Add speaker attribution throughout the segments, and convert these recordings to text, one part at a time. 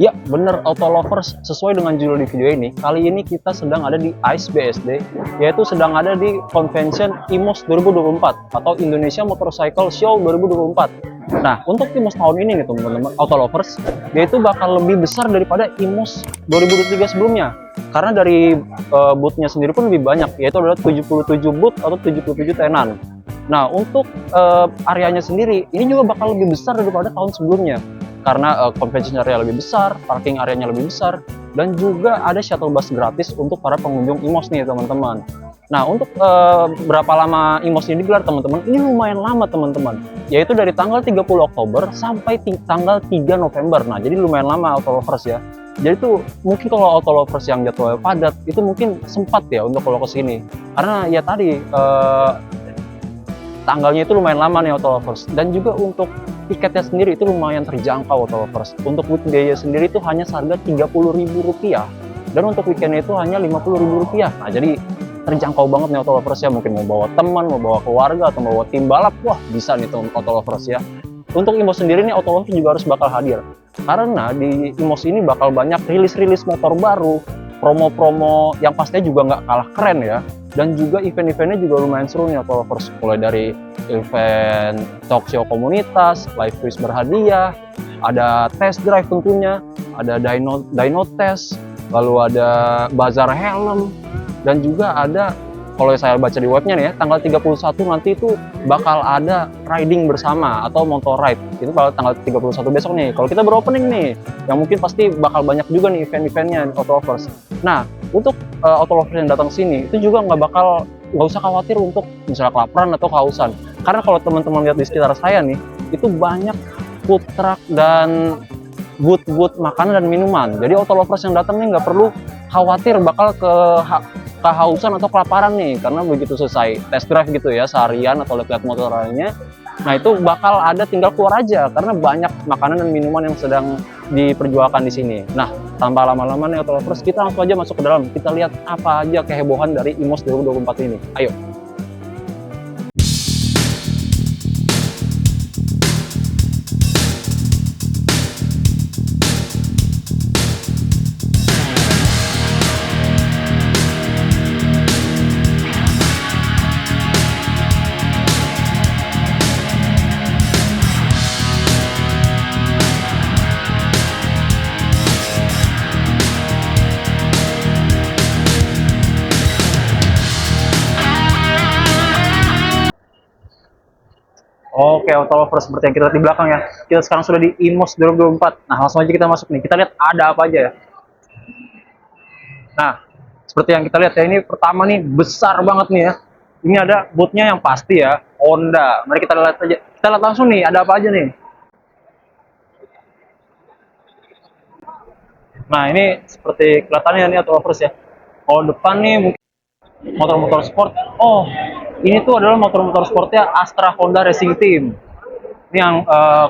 Speaker 1: Ya, bener Auto Lovers, sesuai dengan judul di video ini, kali ini kita sedang ada di ICE BSD, yaitu sedang ada di Convention IMOS 2024 atau Indonesia Motorcycle Show 2024. Nah, untuk IMOS tahun ini nih teman-teman Auto Lovers, dia itu bakal lebih besar daripada IMOS 2023 sebelumnya. Karena dari booth-nya sendiri pun lebih banyak, yaitu adalah 77 booth atau 77 tenan. Nah, untuk areanya sendiri, ini juga bakal lebih besar daripada tahun sebelumnya. Karena convention area lebih besar, parking areanya lebih besar, dan juga ada shuttle bus gratis untuk para pengunjung IMOS nih teman-teman. Nah, untuk berapa lama IMOS ini digelar teman-teman? Ini lumayan lama teman-teman, yaitu dari tanggal 30 Oktober sampai tanggal 3 November. Nah, jadi lumayan lama Auto Lovers ya. Jadi tuh mungkin kalau Auto Lovers yang jadwalnya padat, itu mungkin sempat ya untuk kalau kesini. Karena ya tadi tanggalnya itu lumayan lama nih Auto Lovers, dan juga untuk tiketnya sendiri itu lumayan terjangkau Auto Lovers. Untuk weekday sendiri itu hanya seharga Rp30.000 dan untuk weekendnya itu hanya Rp50.000. Nah, jadi terjangkau banget nih Auto Lovers ya. Mungkin mau bawa teman, mau bawa keluarga, atau mau bawa tim balap, wah bisa nih Auto Lovers ya. Untuk IMOS sendiri nih Auto Lovers juga harus bakal hadir, karena di IMOS ini bakal banyak rilis-rilis motor baru, promo-promo yang pastinya juga nggak kalah keren ya. Dan juga event-eventnya juga lumayan seru nih Auto Lovers, mulai dari event talk show komunitas, live quiz berhadiah, ada test drive tentunya, ada dyno test, lalu ada bazar helm, dan juga ada, kalau saya baca di webnya nih ya, tanggal 31 nanti itu bakal ada riding bersama atau motor ride. Itu kalau tanggal 31 besok nih. Kalau kita beropening nih, yang mungkin pasti bakal banyak juga nih event-eventnya Auto Lovers. Nah, untuk Auto Lovers yang datang sini itu juga nggak usah khawatir untuk misalnya kelaparan atau kehausan. Karena kalau teman-teman lihat di sekitar saya nih, itu banyak food truck dan booth-booth makanan dan minuman. Jadi Auto Lovers yang datang nih nggak perlu khawatir bakal kehausan atau kelaparan nih, karena begitu selesai test drive gitu ya seharian atau lihat motor lainnya, nah itu bakal ada tinggal keluar aja karena banyak makanan dan minuman yang sedang diperjualkan di sini. Nah, tanpa lama-lama nih Auto Lovers, kita langsung aja masuk ke dalam, kita lihat apa aja kehebohan dari IMOS 2024 ini. Ayo. Oke, Auto Lovers, seperti yang kita lihat di belakang ya. Kita sekarang sudah di IMOS 2024. Nah, langsung aja kita masuk nih. Kita lihat ada apa aja ya. Nah, seperti yang kita lihat ya, ini pertama nih besar banget nih ya. Ini ada booth-nya yang pasti ya, Honda. Mari kita lihat aja. Kita lihat langsung nih, ada apa aja nih. Nah, ini seperti kelihatannya nih Auto Lovers ya. Kalau depan nih mungkin motor-motor sport. Oh, ini tuh adalah motor-motor sportnya Astra Honda Racing Team. Ini yang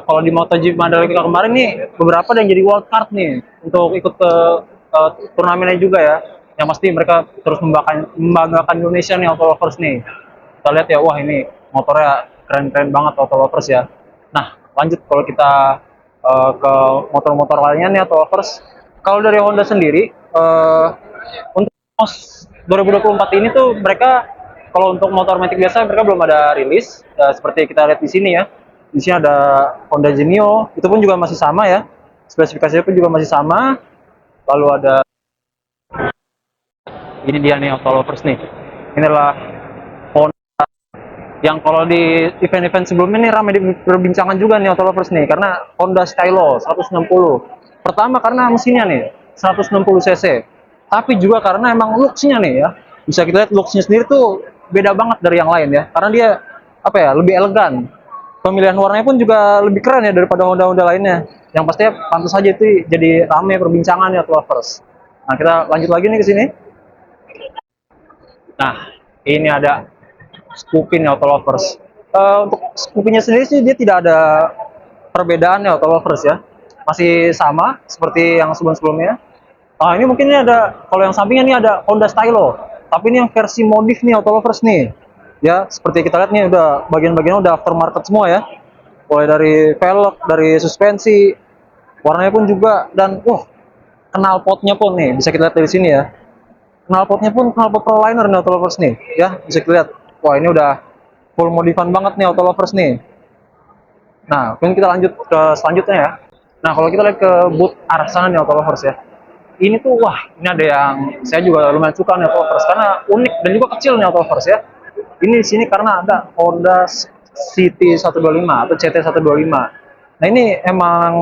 Speaker 1: kalau di MotoGP Mandalika kemarin nih beberapa yang jadi wildcard nih untuk ikut ke turnamennya juga ya. Yang pasti mereka terus membanggakan Indonesia nih Auto Lovers nih. Kita lihat ya, wah ini motornya keren-keren banget Auto Lovers ya. Nah, lanjut kalau kita ke motor-motor lainnya nih Auto Lovers. Kalau dari Honda sendiri untuk IMOS 2024 ini tuh mereka, kalau untuk motor matic biasa mereka belum ada rilis, seperti kita lihat di sini ya. Di sini ada Honda Genio, itu pun juga masih sama ya. Spesifikasinya pun juga masih sama. Lalu ada ini dia nih Auto Lovers nih. Ini adalah Honda yang kalau di event-event sebelumnya nih ramai diperbincangan juga nih Auto Lovers nih, karena Honda Stylo 160. Pertama karena mesinnya nih 160 cc. Tapi juga karena emang looks-nya nih ya. Bisa kita lihat looks-nya sendiri tuh beda banget dari yang lain ya. Karena dia apa ya, lebih elegan. Pemilihan warnanya pun juga lebih keren ya daripada Honda-Honda lainnya. Yang pastinya pantas saja itu jadi ramai perbincangan ya Auto Lovers. Nah, kita lanjut lagi nih ke sini. Nah, ini ada Scoopy Auto Lovers. Untuk Scoopy-nya sendiri sih dia tidak ada perbedaan ya Auto Lovers ya. Masih sama seperti yang sebelum-sebelumnya. Nah, ini mungkin ini ada, kalau yang sampingnya ini ada Honda Stylo. Tapi ini yang versi modif nih Auto Lovers nih. Ya, seperti kita lihat nih udah bagian-bagiannya udah aftermarket semua ya. Mulai dari velg, dari suspensi, Warnanya pun juga, dan knalpotnya pun nih bisa kita lihat dari sini ya. Knalpotnya pun knalpot Proliner nih auto lovers nih, ya bisa kita lihat. Wah, ini udah full modifan banget nih auto lovers nih. Nah, mungkin kita lanjut ke selanjutnya ya. Nah, kalau kita lihat ke boot arah sana nih auto lovers ya. Ini tuh wah, ini ada yang saya juga lumayan suka nih auto lovers karena unik dan juga kecil nih auto lovers ya. Ini di sini karena ada Honda City 125 atau CT 125. Nah, ini emang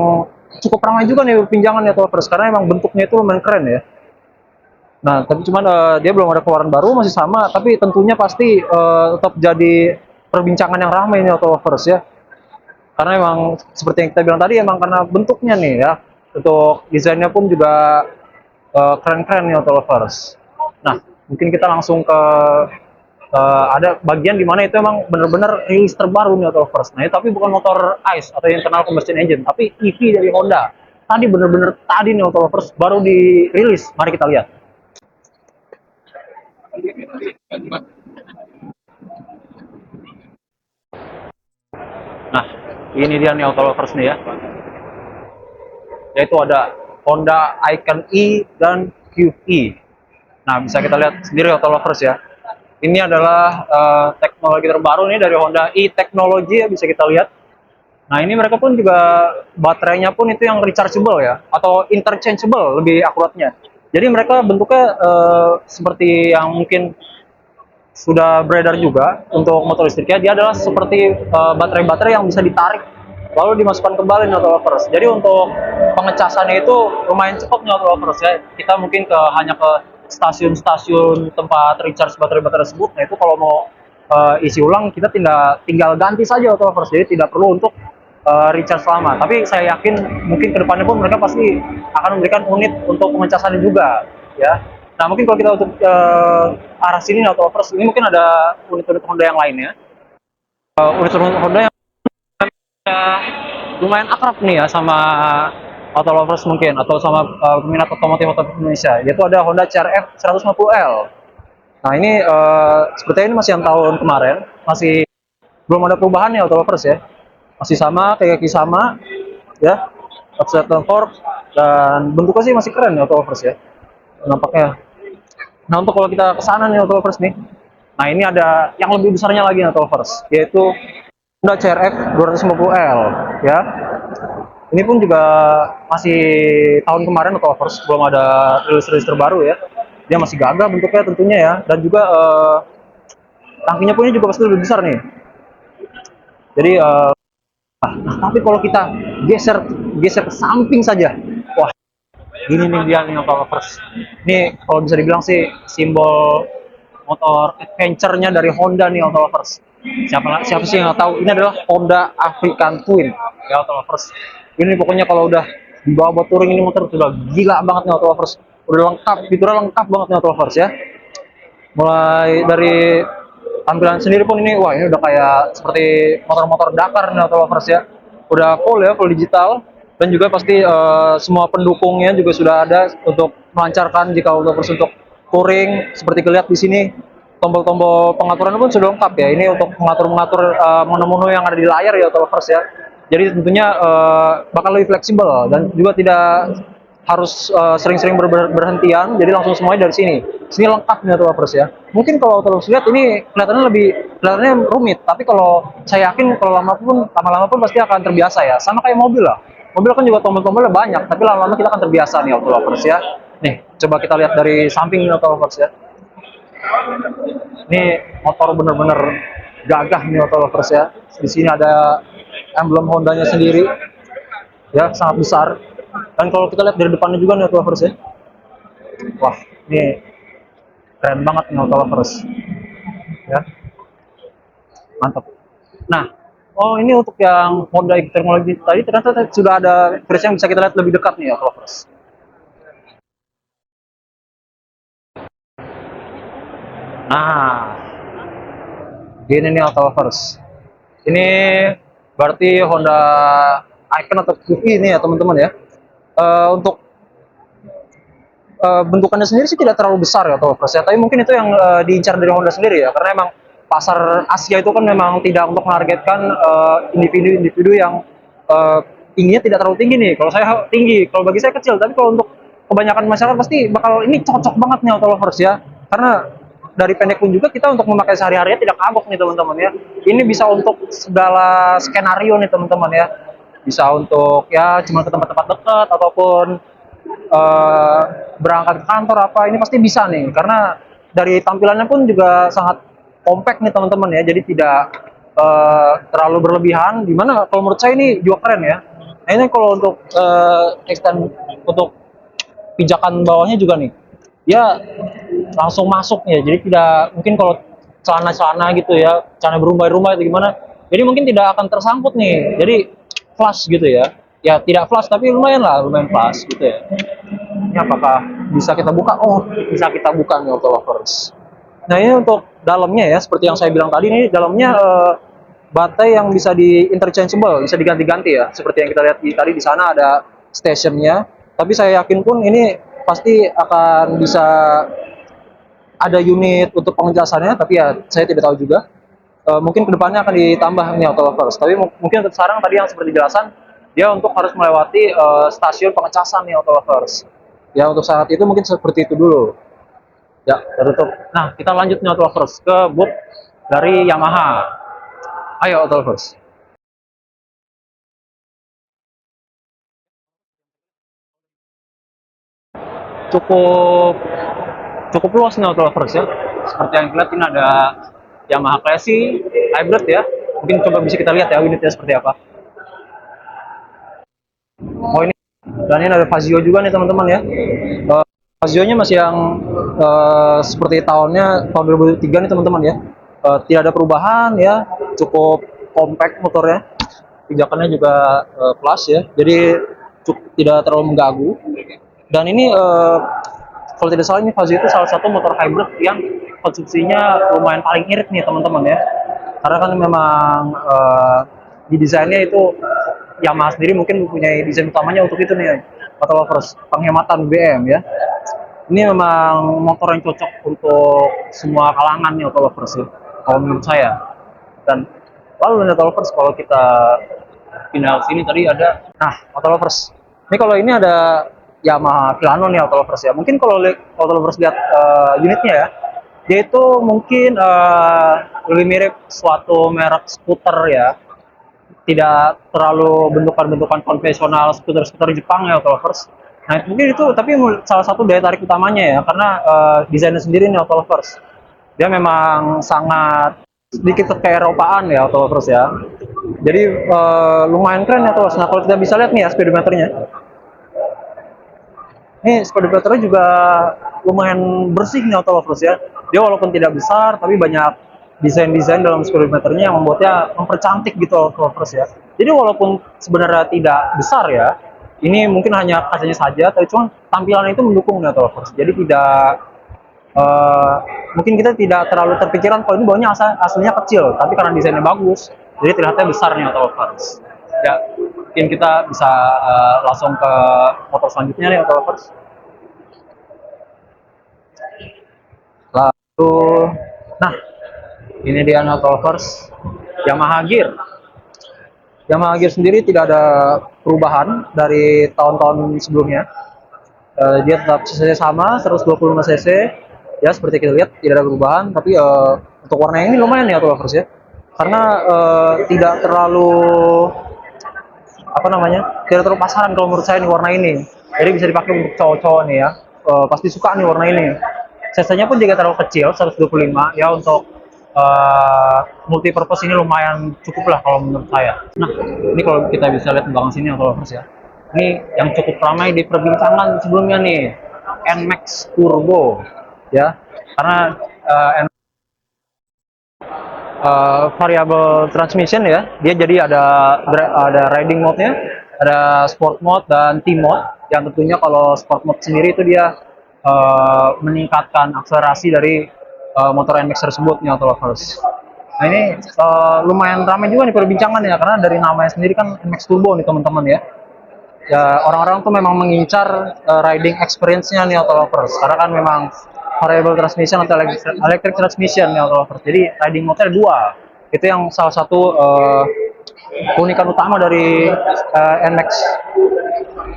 Speaker 1: cukup ramai juga nih pinjangan auto lovers karena emang bentuknya itu lumayan keren ya. Nah, tapi cuman dia belum ada keluaran baru, masih sama, tapi tentunya pasti tetap jadi perbincangan yang ramai ini auto lovers ya. Karena emang seperti yang kita bilang tadi, emang karena bentuknya nih ya, untuk desainnya pun juga keren-keren nih auto lovers. Nah, mungkin kita langsung ke ada bagian di mana itu emang bener-bener rilis terbaru nih auto lovers. Nah, tapi bukan motor ICE atau internal combustion engine, tapi EV dari Honda. Tadi bener-bener tadi nih auto lovers baru dirilis. Mari kita lihat. Nah, ini dia nih auto lovers nih ya. Yaitu ada Honda Icon E dan QE. Nah, bisa kita lihat sendiri auto lovers ya. Ini adalah teknologi terbaru nih dari Honda e-Technology ya, bisa kita lihat. Nah, ini mereka pun juga baterainya pun itu yang rechargeable ya, atau interchangeable lebih akuratnya. Jadi mereka bentuknya seperti yang mungkin sudah beredar juga untuk motor listriknya, dia adalah seperti baterai-baterai yang bisa ditarik lalu dimasukkan kembali nih auto lovers. Jadi untuk pengecasannya itu lumayan cepat nih auto lovers ya. Kita mungkin hanya ke stasiun-stasiun tempat recharge baterai-baterai tersebut. Nah, itu kalau mau isi ulang kita tinggal ganti saja auto lovers. Jadi tidak perlu untuk recharge lama. Tapi saya yakin mungkin kedepannya pun mereka pasti akan memberikan unit untuk pengecasannya juga ya. Nah, mungkin kalau kita untuk arah sini auto lovers, ini mungkin ada unit-unit Honda yang lainnya. Unit-unit Honda yang lumayan akrab nih ya sama auto lovers mungkin, atau sama peminat otomotif Indonesia, yaitu ada Honda CR-F 150L. Nah, ini sepertinya ini masih yang tahun kemarin, masih belum ada perubahan nih auto lovers ya, masih sama, kayak sama ya, obstacle fork, dan bentuknya sih masih keren nih auto lovers ya nampaknya. Nah, untuk kalau kita ke sana nih auto lovers nih, nah ini ada yang lebih besarnya lagi auto lovers, yaitu Honda CR-F 250L ya. Ini pun juga masih tahun kemarin auto lovers, belum ada rilis-rilis terbaru ya. Dia masih gagah bentuknya tentunya ya, dan juga tangkinya pun juga pasti lebih besar nih. Jadi nah, tapi kalau kita geser ke samping saja, wah, ini nih dia nih auto lovers. Ini kalau bisa dibilang sih simbol motor adventure-nya dari Honda nih auto lovers. Siapa sih yang nggak tahu, ini adalah Honda African Twin ya auto lovers. Ini pokoknya kalau udah dibawa buat touring, ini motor sudah gila banget nih auto lovers. Udah lengkap, fiturnya lengkap banget nih auto lovers ya. Mulai dari tampilan sendiri pun ini, wah, ini udah kayak seperti motor-motor Dakar nih auto lovers ya. Udah full ya, full digital, dan juga pasti semua pendukungnya juga sudah ada untuk melancarkan jika auto lovers untuk touring. Seperti kalian di sini, tombol-tombol pengaturan pun sudah lengkap ya. Ini untuk mengatur menu-menu yang ada di layar ya auto lovers ya. Jadi tentunya bakal lebih fleksibel, dan juga tidak harus sering-sering berhentian. Jadi langsung semuanya dari sini. Sini lengkap nih auto lovers ya. Mungkin kalau auto lovers lihat ini kelihatannya rumit, tapi kalau saya yakin kalau lama-lama pun pasti akan terbiasa ya. Sama kayak mobil lah. Mobil kan juga tombol-tombolnya banyak, tapi lama-lama kita akan terbiasa nih auto lovers ya. Nih, coba kita lihat dari samping nih auto lovers ya. Ini motor bener-bener gagah nih auto lovers ya. Di sini ada emblem Hondanya sendiri ya, sangat besar. Dan kalau kita lihat dari depannya juga nih auto lovers ya, wah, ini keren banget nih auto lovers ya, mantap. Nah, oh, ini untuk yang Honda e-Technology tadi ternyata sudah ada versi yang bisa kita lihat lebih dekat nih auto lovers. Nah, ini nih auto lovers, ini berarti Honda Icon atau QE ini ya teman-teman ya. Untuk bentukannya sendiri sih tidak terlalu besar ya auto lovers ya, tapi mungkin itu yang diincar dari Honda sendiri ya, karena emang pasar Asia itu kan memang tidak untuk menargetkan individu-individu yang tingginya tidak terlalu tinggi nih. Kalau saya tinggi, kalau bagi saya kecil. Tapi kalau untuk kebanyakan masyarakat pasti bakal ini cocok banget nih auto lovers ya. Karena dari pendek pun juga kita untuk memakai sehari-hari tidak kagok nih teman-teman ya. Ini bisa untuk segala skenario nih teman-teman ya. Bisa untuk ya cuma ke tempat-tempat dekat ataupun eh, berangkat ke kantor apa ini pasti bisa nih karena dari tampilannya pun juga sangat compact nih teman-teman ya, jadi tidak terlalu berlebihan, dimana kalau menurut saya ini juga keren ya. Nah ini kalau untuk extend untuk pijakan bawahnya juga nih ya langsung masuk ya, jadi tidak mungkin kalau celana-celana gitu ya, celana berumbai-rumbai atau gimana, jadi mungkin tidak akan tersangkut nih, jadi flush gitu ya. Ya tidak flush tapi lumayan lah, lumayan flush gitu ya. Ini apakah bisa kita buka? Oh, bisa kita buka nih auto lovers. Nah ini untuk dalamnya ya, seperti yang saya bilang tadi, ini dalamnya baterai yang bisa di interchangeable, bisa diganti-ganti ya. Seperti yang kita lihat tadi di sana ada stationnya. Tapi saya yakin pun ini pasti akan bisa ada unit untuk pengecasannya. Tapi ya saya tidak tahu juga. Mungkin kedepannya akan ditambah nih auto lovers. Tapi mungkin untuk sekarang tadi yang seperti jelasan, dia untuk harus melewati stasiun pengecasan nih auto lovers. Ya untuk saat itu mungkin seperti itu dulu. Ya, tertutup. Nah, kita lanjut nih auto lovers ke booth dari Yamaha. Ayo auto lovers. Cukup cukup luas nih auto lovers ya. Seperti yang kita lihat ini ada Yamaha Classy Hybrid ya. Mungkin coba bisa kita lihat ya unitnya seperti apa. Oh ini, dan ini ada Fazio juga nih teman-teman ya. Fazio-nya masih yang seperti tahun 2003 nih teman-teman ya. Tidak ada perubahan ya, cukup compact motornya. Pijakannya juga plus ya, jadi cukup tidak terlalu mengganggu. Dan ini kalau tidak salah ini Fazio itu salah satu motor hybrid yang konsumsinya lumayan paling irit nih teman-teman ya. Karena kan memang di desainnya itu Yamaha sendiri mungkin mempunyai desain utamanya untuk itu nih, auto lovers, penghematan BBM ya. Ini memang motor yang cocok untuk semua kalangan nih auto lovers ya, kalau menurut saya. Dan lalu auto lovers kalau kita pindah sini tadi ada, nah auto lovers. Ini kalau ini ada Yamaha Filano nih auto lovers ya. Mungkin kalau auto lovers lihat unitnya ya, dia itu mungkin lebih mirip suatu merek skuter ya, tidak terlalu bentukan-bentukan konvensional skuter-skuter Jepang ya auto lovers. Nah mungkin itu tapi salah satu daya tarik utamanya ya, karena desainnya sendiri nih auto lovers. Dia memang sangat sedikit keeropaan ya auto lovers ya. Jadi lumayan keren ya auto lovers. Nah kalau kita bisa lihat nih ya speedometernya. Ini speedometernya juga lumayan bersih nih auto lovers ya. Dia walaupun tidak besar tapi banyak desain-desain dalam speedometernya yang membuatnya mempercantik gitu auto lovers ya. Jadi walaupun sebenarnya tidak besar ya, ini mungkin hanya kacanya saja, tapi cuma tampilan itu mendukung nih auto lovers. Jadi tidak mungkin kita tidak terlalu terpikiran kalau ini bawahnya aslinya kecil, tapi karena desainnya bagus, jadi terlihatnya besar nih auto lovers. Ya, mungkin kita bisa langsung ke motor selanjutnya nih auto lovers. Lalu, nah ini dia auto lovers Yamaha Gear. Yamaha Gear sendiri tidak ada perubahan dari tahun-tahun sebelumnya. Dia tetap cc sama 125 cc ya, seperti kita lihat tidak ada perubahan. Tapi untuk warna ini lumayan ya auto lovers ya, karena tidak terlalu apa namanya, tidak terlalu pasaran kalau menurut saya nih warna ini. Jadi bisa dipakai untuk cowok-cowok nih ya, pasti suka nih warna ini. Cc-nya pun juga terlalu kecil 125 ya, untuk multi-purpose ini lumayan cukup lah kalau menurut saya. Nah ini kalau kita bisa lihat di belakang sini auto lovers ya, ini yang cukup ramai di perbincangan sebelumnya nih, NMAX Turbo ya, karena variable transmission ya, dia jadi ada riding mode-nya, ada sport mode dan T mode, yang tentunya kalau sport mode sendiri itu dia meningkatkan akselerasi dari motor NMAX tersebut nih auto lovers. Nah ini lumayan ramai juga nih perbincangan ya, karena dari namanya sendiri kan NMAX Turbo nih teman-teman ya. Ya orang-orang tuh memang mengincar riding experience-nya nih auto lovers, karena kan memang variable transmission atau electric transmission nih auto lovers. Jadi riding mode-nya ada dua. Itu yang salah satu keunikan utama dari NMAX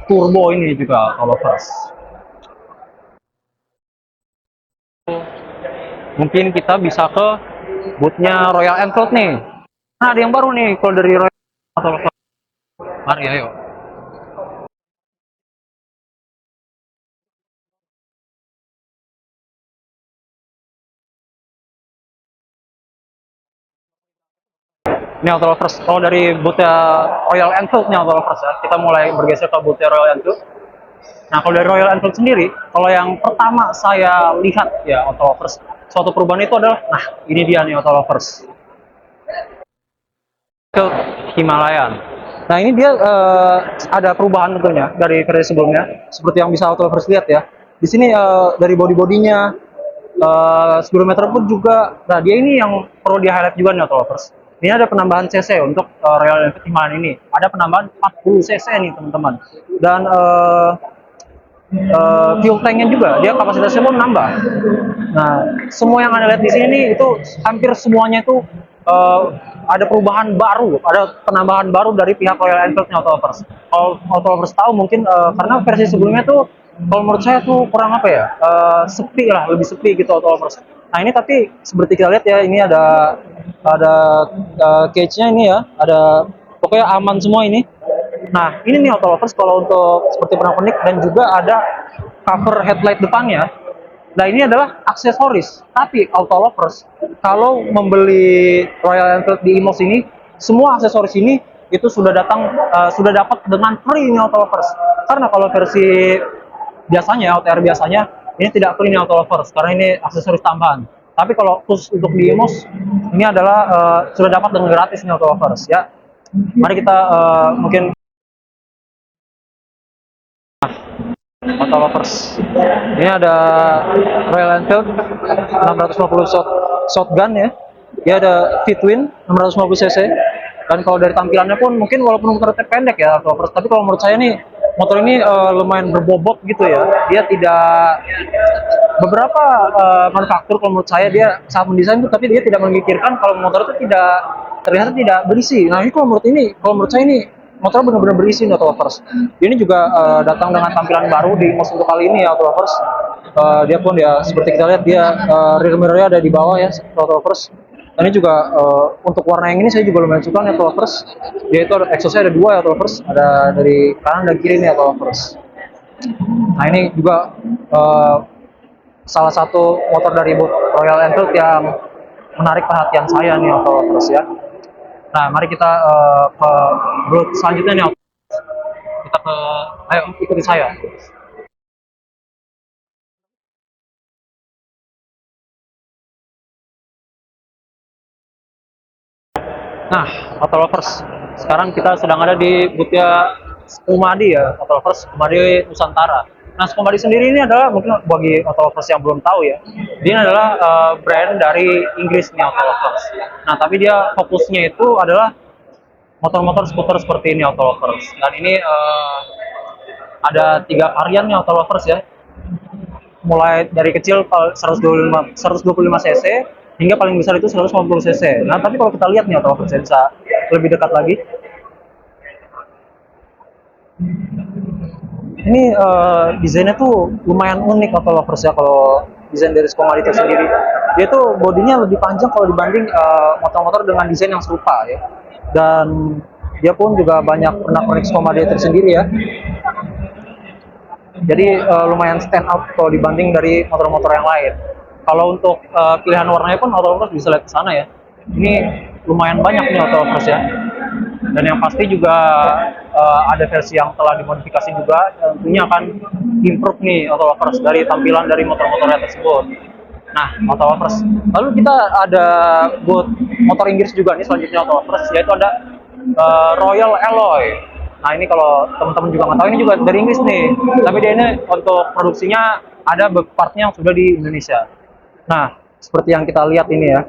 Speaker 1: Turbo ini juga auto lovers. Mungkin kita bisa ke bootnya Royal Enfield nih. Nah, ada yang baru nih kalau dari Royal Enfield. Mari ayo. Ini auto lovers. Kalau dari bootnya Royal Enfield nih auto lovers ya. Kita mulai bergeser ke bootnya Royal Enfield. Nah, kalau dari Royal Enfield sendiri, kalau yang pertama saya lihat ya auto lovers, suatu perubahan itu adalah, nah ini dia nih auto lovers. Ke Himalayan. Nah, ini dia ada perubahan tentunya dari versi sebelumnya, seperti yang bisa auto lovers lihat ya. Di sini dari body-bodinya, speedometer pun juga. Nah, dia ini yang perlu di highlight juga nih auto lovers. Ini ada penambahan cc untuk Royal Enfield Himalayan ini. Ada penambahan 40 cc nih teman-teman. Dan fuel tanknya juga, dia kapasitasnya pun nambah. Nah, semua yang anda lihat di sini nih, itu hampir semuanya itu ada perubahan baru, ada penambahan baru dari pihak Royal Enfield Auto Lovers. Kalau Auto Lovers tahu mungkin karena versi sebelumnya tuh, kalau menurut saya tuh kurang apa ya, sepi lah, lebih sepi gitu Auto Lovers. Nah, ini tapi seperti kita lihat ya, ini ada cage-nya ini ya, ada pokoknya aman semua ini. Nah, ini nih auto lovers kalau untuk seperti pernak-pernik, dan juga ada cover headlight depannya. Nah, ini adalah aksesoris. Tapi auto lovers kalau membeli Royal Enfield di Imos ini, semua aksesoris ini itu sudah sudah dapat dengan free nih auto lovers. Karena kalau versi biasanya OTR biasanya ini tidak free nih auto lovers karena ini aksesoris tambahan. Tapi kalau khusus untuk di Imos ini adalah sudah dapat dengan gratis nih auto lovers ya. Mari kita mungkin auto lovers. Ini ada Royal Enfield 650 shotgun ya. Dia ada Fitwin 650 cc. Dan kalau dari tampilannya pun mungkin walaupun motornya pendek ya auto lovers, tapi kalau menurut saya nih motor ini lumayan berbobot gitu ya. Dia tidak beberapa manufaktur kalau menurut saya dia saat mendesain itu, tapi dia tidak memikirkan kalau motor itu terlihat tidak berisi. Nah, ini kalau menurut saya ini motor benar-benar berisi nih auto lovers. Ini juga datang dengan tampilan baru di Imos untuk kali ini ya auto lovers. Dia pun ya seperti kita lihat dia rear mirror-nya ada di bawah ya auto lovers. Dan ini juga untuk warna yang ini saya juga lumayan suka nih auto lovers. Dia itu exhaust-nya ada dua ya auto lovers, ada dari kanan dan kiri nih auto lovers. Nah, ini juga salah satu motor dari Royal Enfield yang menarik perhatian saya nih auto lovers ya. Nah, mari kita ke booth selanjutnya nih. Kita ke, ayo ikuti saya. Nah, auto lovers, sekarang kita sedang ada di boothnya Skumadi ya, auto lovers, Skumadi Nusantara. Nah, Skumadi sendiri ini adalah mungkin bagi auto lovers yang belum tahu ya, dia adalah brand dari Inggris nih auto lovers. Nah, tapi dia fokusnya itu adalah motor-motor skuter seperti ini auto lovers. Dan ini ada 3 varian nih auto lovers ya. Mulai dari kecil 125 cc hingga paling besar itu 150 cc. Nah, tapi kalau kita lihat nih auto lovers, saya bisa lebih dekat lagi. Ini desainnya tuh lumayan unik auto lovers ya, kalau desain dari Skumadi itu sendiri. Dia tuh bodinya lebih panjang kalau dibanding motor-motor dengan desain yang serupa ya. Dan dia pun juga banyak pernak-pernik Skumadi tersendiri ya. Jadi lumayan stand out kalau dibanding dari motor-motor yang lain. Kalau untuk pilihan warnanya pun auto lovers bisa lihat ke sana ya. Ini lumayan banyak nih auto lovers ya. Dan yang pasti juga ada versi yang telah dimodifikasi juga, tentunya akan improve nih auto lovers dari tampilan dari motor-motornya tersebut. Nah, auto lovers. Lalu kita ada buat motor Inggris juga nih selanjutnya auto lovers, yaitu ada Royal Alloy. Nah, ini kalau teman-teman juga nggak tahu, ini juga dari Inggris nih. Tapi dia ini untuk produksinya ada partnya yang sudah di Indonesia. Nah, seperti yang kita lihat ini ya.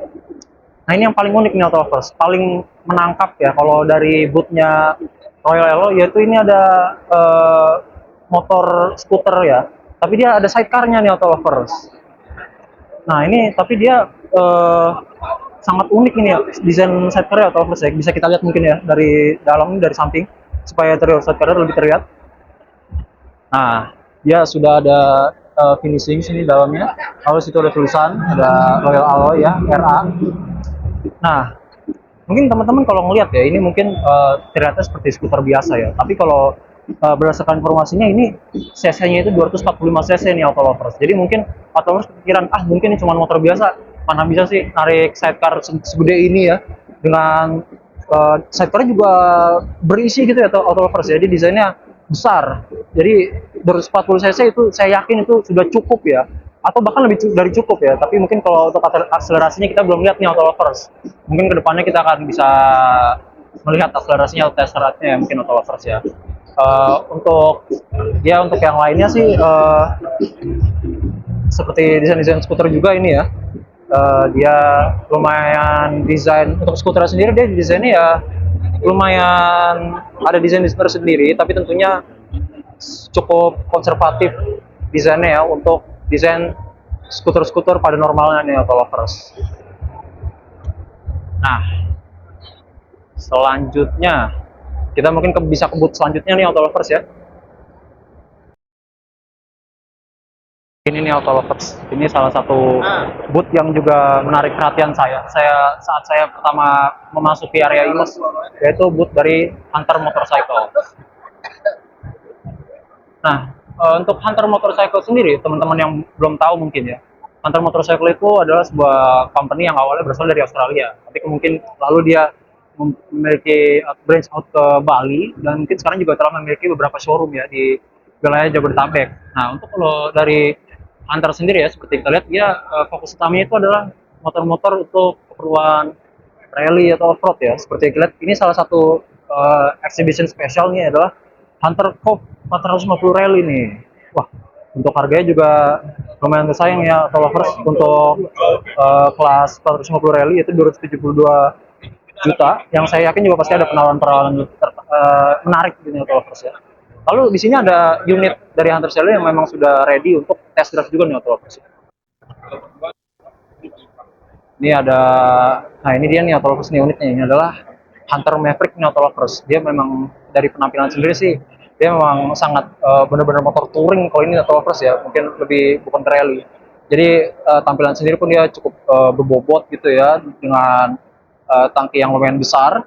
Speaker 1: Nah, ini yang paling unik nih auto lovers, paling menangkap ya kalau dari bootnya Royal Alloy, yaitu ini ada motor skuter ya. Tapi dia ada sidecar-nya nih auto lovers. Nah, ini tapi dia sangat unik ini ya desain sidecar atau lovers ya. Bisa kita lihat mungkin ya dari dalam, dari samping, supaya interior sidecar lebih terlihat. Nah, dia sudah ada finishing sini dalamnya. Lalu situ ada tulisan, ada Royal Alloy ya, RA. Nah, mungkin teman-teman kalau ngelihat ya, ini mungkin terlihatnya seperti skuter biasa ya. Tapi kalau berdasarkan informasinya ini cc-nya itu 245 cc nih auto lovers. Jadi mungkin auto lovers kepikiran, mungkin ini cuma motor biasa. Mana bisa sih narik sidecar segede ini ya. Dengan sidecar juga berisi gitu ya auto lovers. Jadi desainnya besar. Jadi 240 cc itu saya yakin itu sudah cukup ya, atau bahkan lebih dari cukup ya. Tapi mungkin kalau untuk akselerasinya kita belum lihat nih auto lovers. Mungkin kedepannya kita akan bisa melihat akselerasinya atau test ride-nya ya, mungkin auto lovers ya. Untuk yang lainnya sih seperti desain skuter juga ini ya. Dia lumayan desain untuk skuter sendiri, dia desainnya ya lumayan ada desain sendiri, tapi tentunya cukup konservatif desainnya ya untuk desain skuter-skuter pada normalnya nih auto lovers. Nah, selanjutnya kita mungkin bisa ke booth selanjutnya nih auto lovers ya. Ini nih auto lovers, ini salah satu booth yang juga menarik perhatian saya saat saya pertama memasuki area IMES, yaitu booth dari Hunter Motorcycle. Nah, untuk Hunter Motorcycle sendiri, teman-teman yang belum tahu mungkin ya, Hunter Motorcycle itu adalah sebuah company yang awalnya berasal dari Australia, tapi mungkin lalu dia memiliki branch out ke Bali, dan mungkin sekarang juga telah memiliki beberapa showroom ya di wilayah Jabodetabek. Nah, untuk kalau dari Hunter sendiri ya, seperti kita lihat, dia fokus utamanya itu adalah motor-motor untuk keperluan rally atau off-road ya. Seperti kita lihat, ini salah satu exhibition spesialnya adalah Hunter Cove 450 Rally nih. Wah, untuk harganya juga lumayan bersaing ya, auto lovers. Untuk kelas 450 Rally itu 272 juta, yang saya yakin juga pasti ada penawaran-penawaran menarik di auto lovers ya. Lalu di sini ada unit dari Hunter Sally yang memang sudah ready untuk test drive juga nih auto lovers. Ini ada, nah ini dia nih auto lovers nih unitnya, ini adalah Hunter Maverick nih auto lovers. Dia memang dari penampilan sendiri sih, dia memang sangat benar-benar motor touring kalau ini auto lovers ya, mungkin lebih bukan rally. Jadi tampilan sendiri pun dia cukup berbobot gitu ya, dengan tangki yang lumayan besar.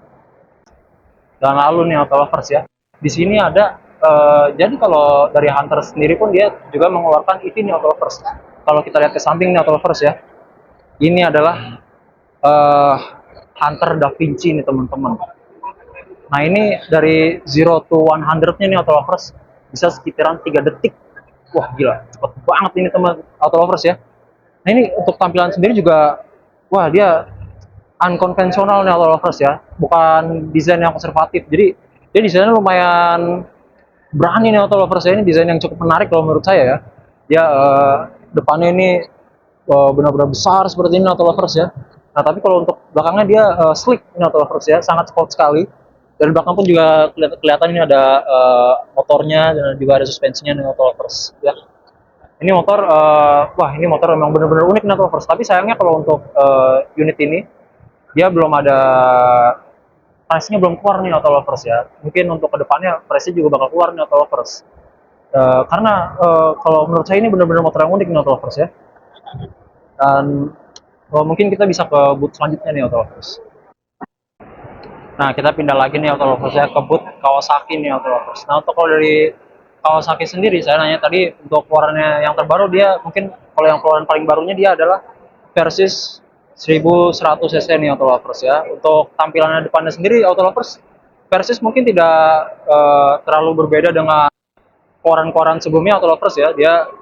Speaker 1: Dan lalu nih auto lovers ya, di sini ada jadi kalau dari Hunter sendiri pun dia juga mengeluarkan itu nih auto lovers. Kalau kita lihat ke samping nih auto lovers ya, ini adalah Hunter Da Vinci nih teman-teman. Nah ini dari 0 to 100-nya nih auto lovers bisa sekitaran 3 detik. Wah gila, cepet banget ini teman auto lovers ya. Nah ini untuk tampilan sendiri juga, wah dia unkonvensional nih auto lovers ya, bukan desain yang konservatif. Jadi dia desainnya lumayan berani nih auto lovers ya, ini desain yang cukup menarik kalau menurut saya ya. Dia depannya ini benar-benar besar seperti ini auto lovers ya. Nah tapi kalau untuk belakangnya dia slick ini auto lovers ya, sangat sport sekali. Dan belakang pun juga kelihatan ini ada motornya dan juga ada suspensinya nih auto lovers ya. Ini motor, wah ini motor memang benar-benar unik nih auto lovers. Tapi sayangnya kalau untuk unit ini dia belum ada, price-nya belum keluar nih auto lovers ya. Mungkin untuk kedepannya price-nya juga bakal keluar nih auto lovers. Karena kalau menurut saya ini benar-benar motor yang unik nih auto lovers ya. Dan mungkin kita bisa ke booth selanjutnya nih auto lovers. Nah kita pindah lagi nih auto lovers ya ke booth Kawasaki nih auto lovers. Nah untuk kalau dari Kawasaki sendiri, saya nanya tadi untuk keluarannya yang terbaru, dia mungkin kalau yang keluaran paling barunya dia adalah Versys 1100 cc nih auto lovers ya. Untuk tampilannya depannya sendiri auto lovers, Versys mungkin tidak terlalu berbeda dengan keluaran-keluaran sebelumnya auto lovers ya. Dia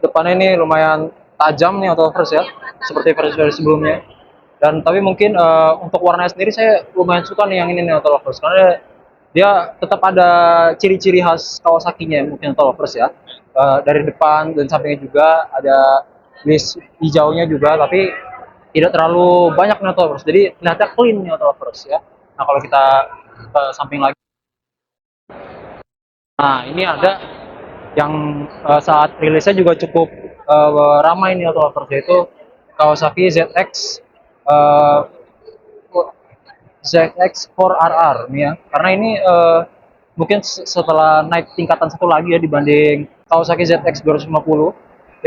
Speaker 1: depannya ini lumayan tajam nih auto lovers ya, seperti versi sebelumnya. Dan tapi mungkin untuk warnanya sendiri saya lumayan suka nih yang ini nih auto lovers, karena dia tetap ada ciri-ciri khas Kawasaki-nya mungkin auto lovers ya. Dari depan dan sampingnya juga ada list hijaunya juga, tapi tidak terlalu banyak nih auto lovers, jadi ternyata clean nih auto lovers ya. Nah kalau kita ke samping lagi, nah ini ada yang saat rilisnya juga cukup ramai nih auto lovers, yaitu Kawasaki ZX eh, ZX4RR nih ya, karena ini mungkin setelah naik tingkatan satu lagi ya dibanding Kawasaki ZX 250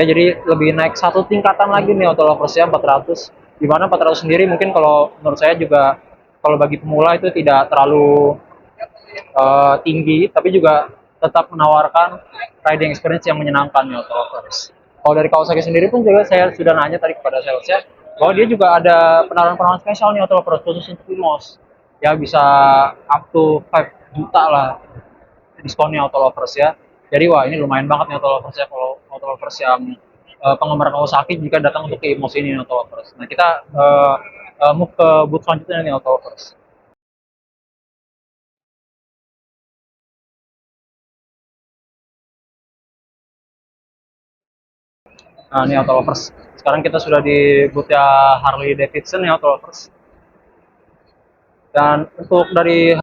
Speaker 1: ya, jadi lebih naik satu tingkatan lagi nih auto lovers ya, 400. Dimana 400 sendiri mungkin kalau menurut saya juga kalau bagi pemula itu tidak terlalu tinggi, tapi juga tetap menawarkan riding experience yang menyenangkan ya auto lovers. Kalau dari Kawasaki sendiri pun juga saya sudah nanya tadi kepada salesnya bahwa dia juga ada penawaran-penawaran spesial nih auto lovers khusus untuk Imos ya, bisa up to 5 juta lah diskonnya auto lovers ya. Jadi wah ini lumayan banget nih auto lovers ya, kalau auto lovers yang penggemar Kawasaki jika datang untuk ke Imos ini auto lovers. Nah kita move ke booth selanjutnya nih auto lovers. Nah ini auto lovers. Sekarang kita sudah di boothnya Harley Davidson ya auto lovers. Dan untuk dari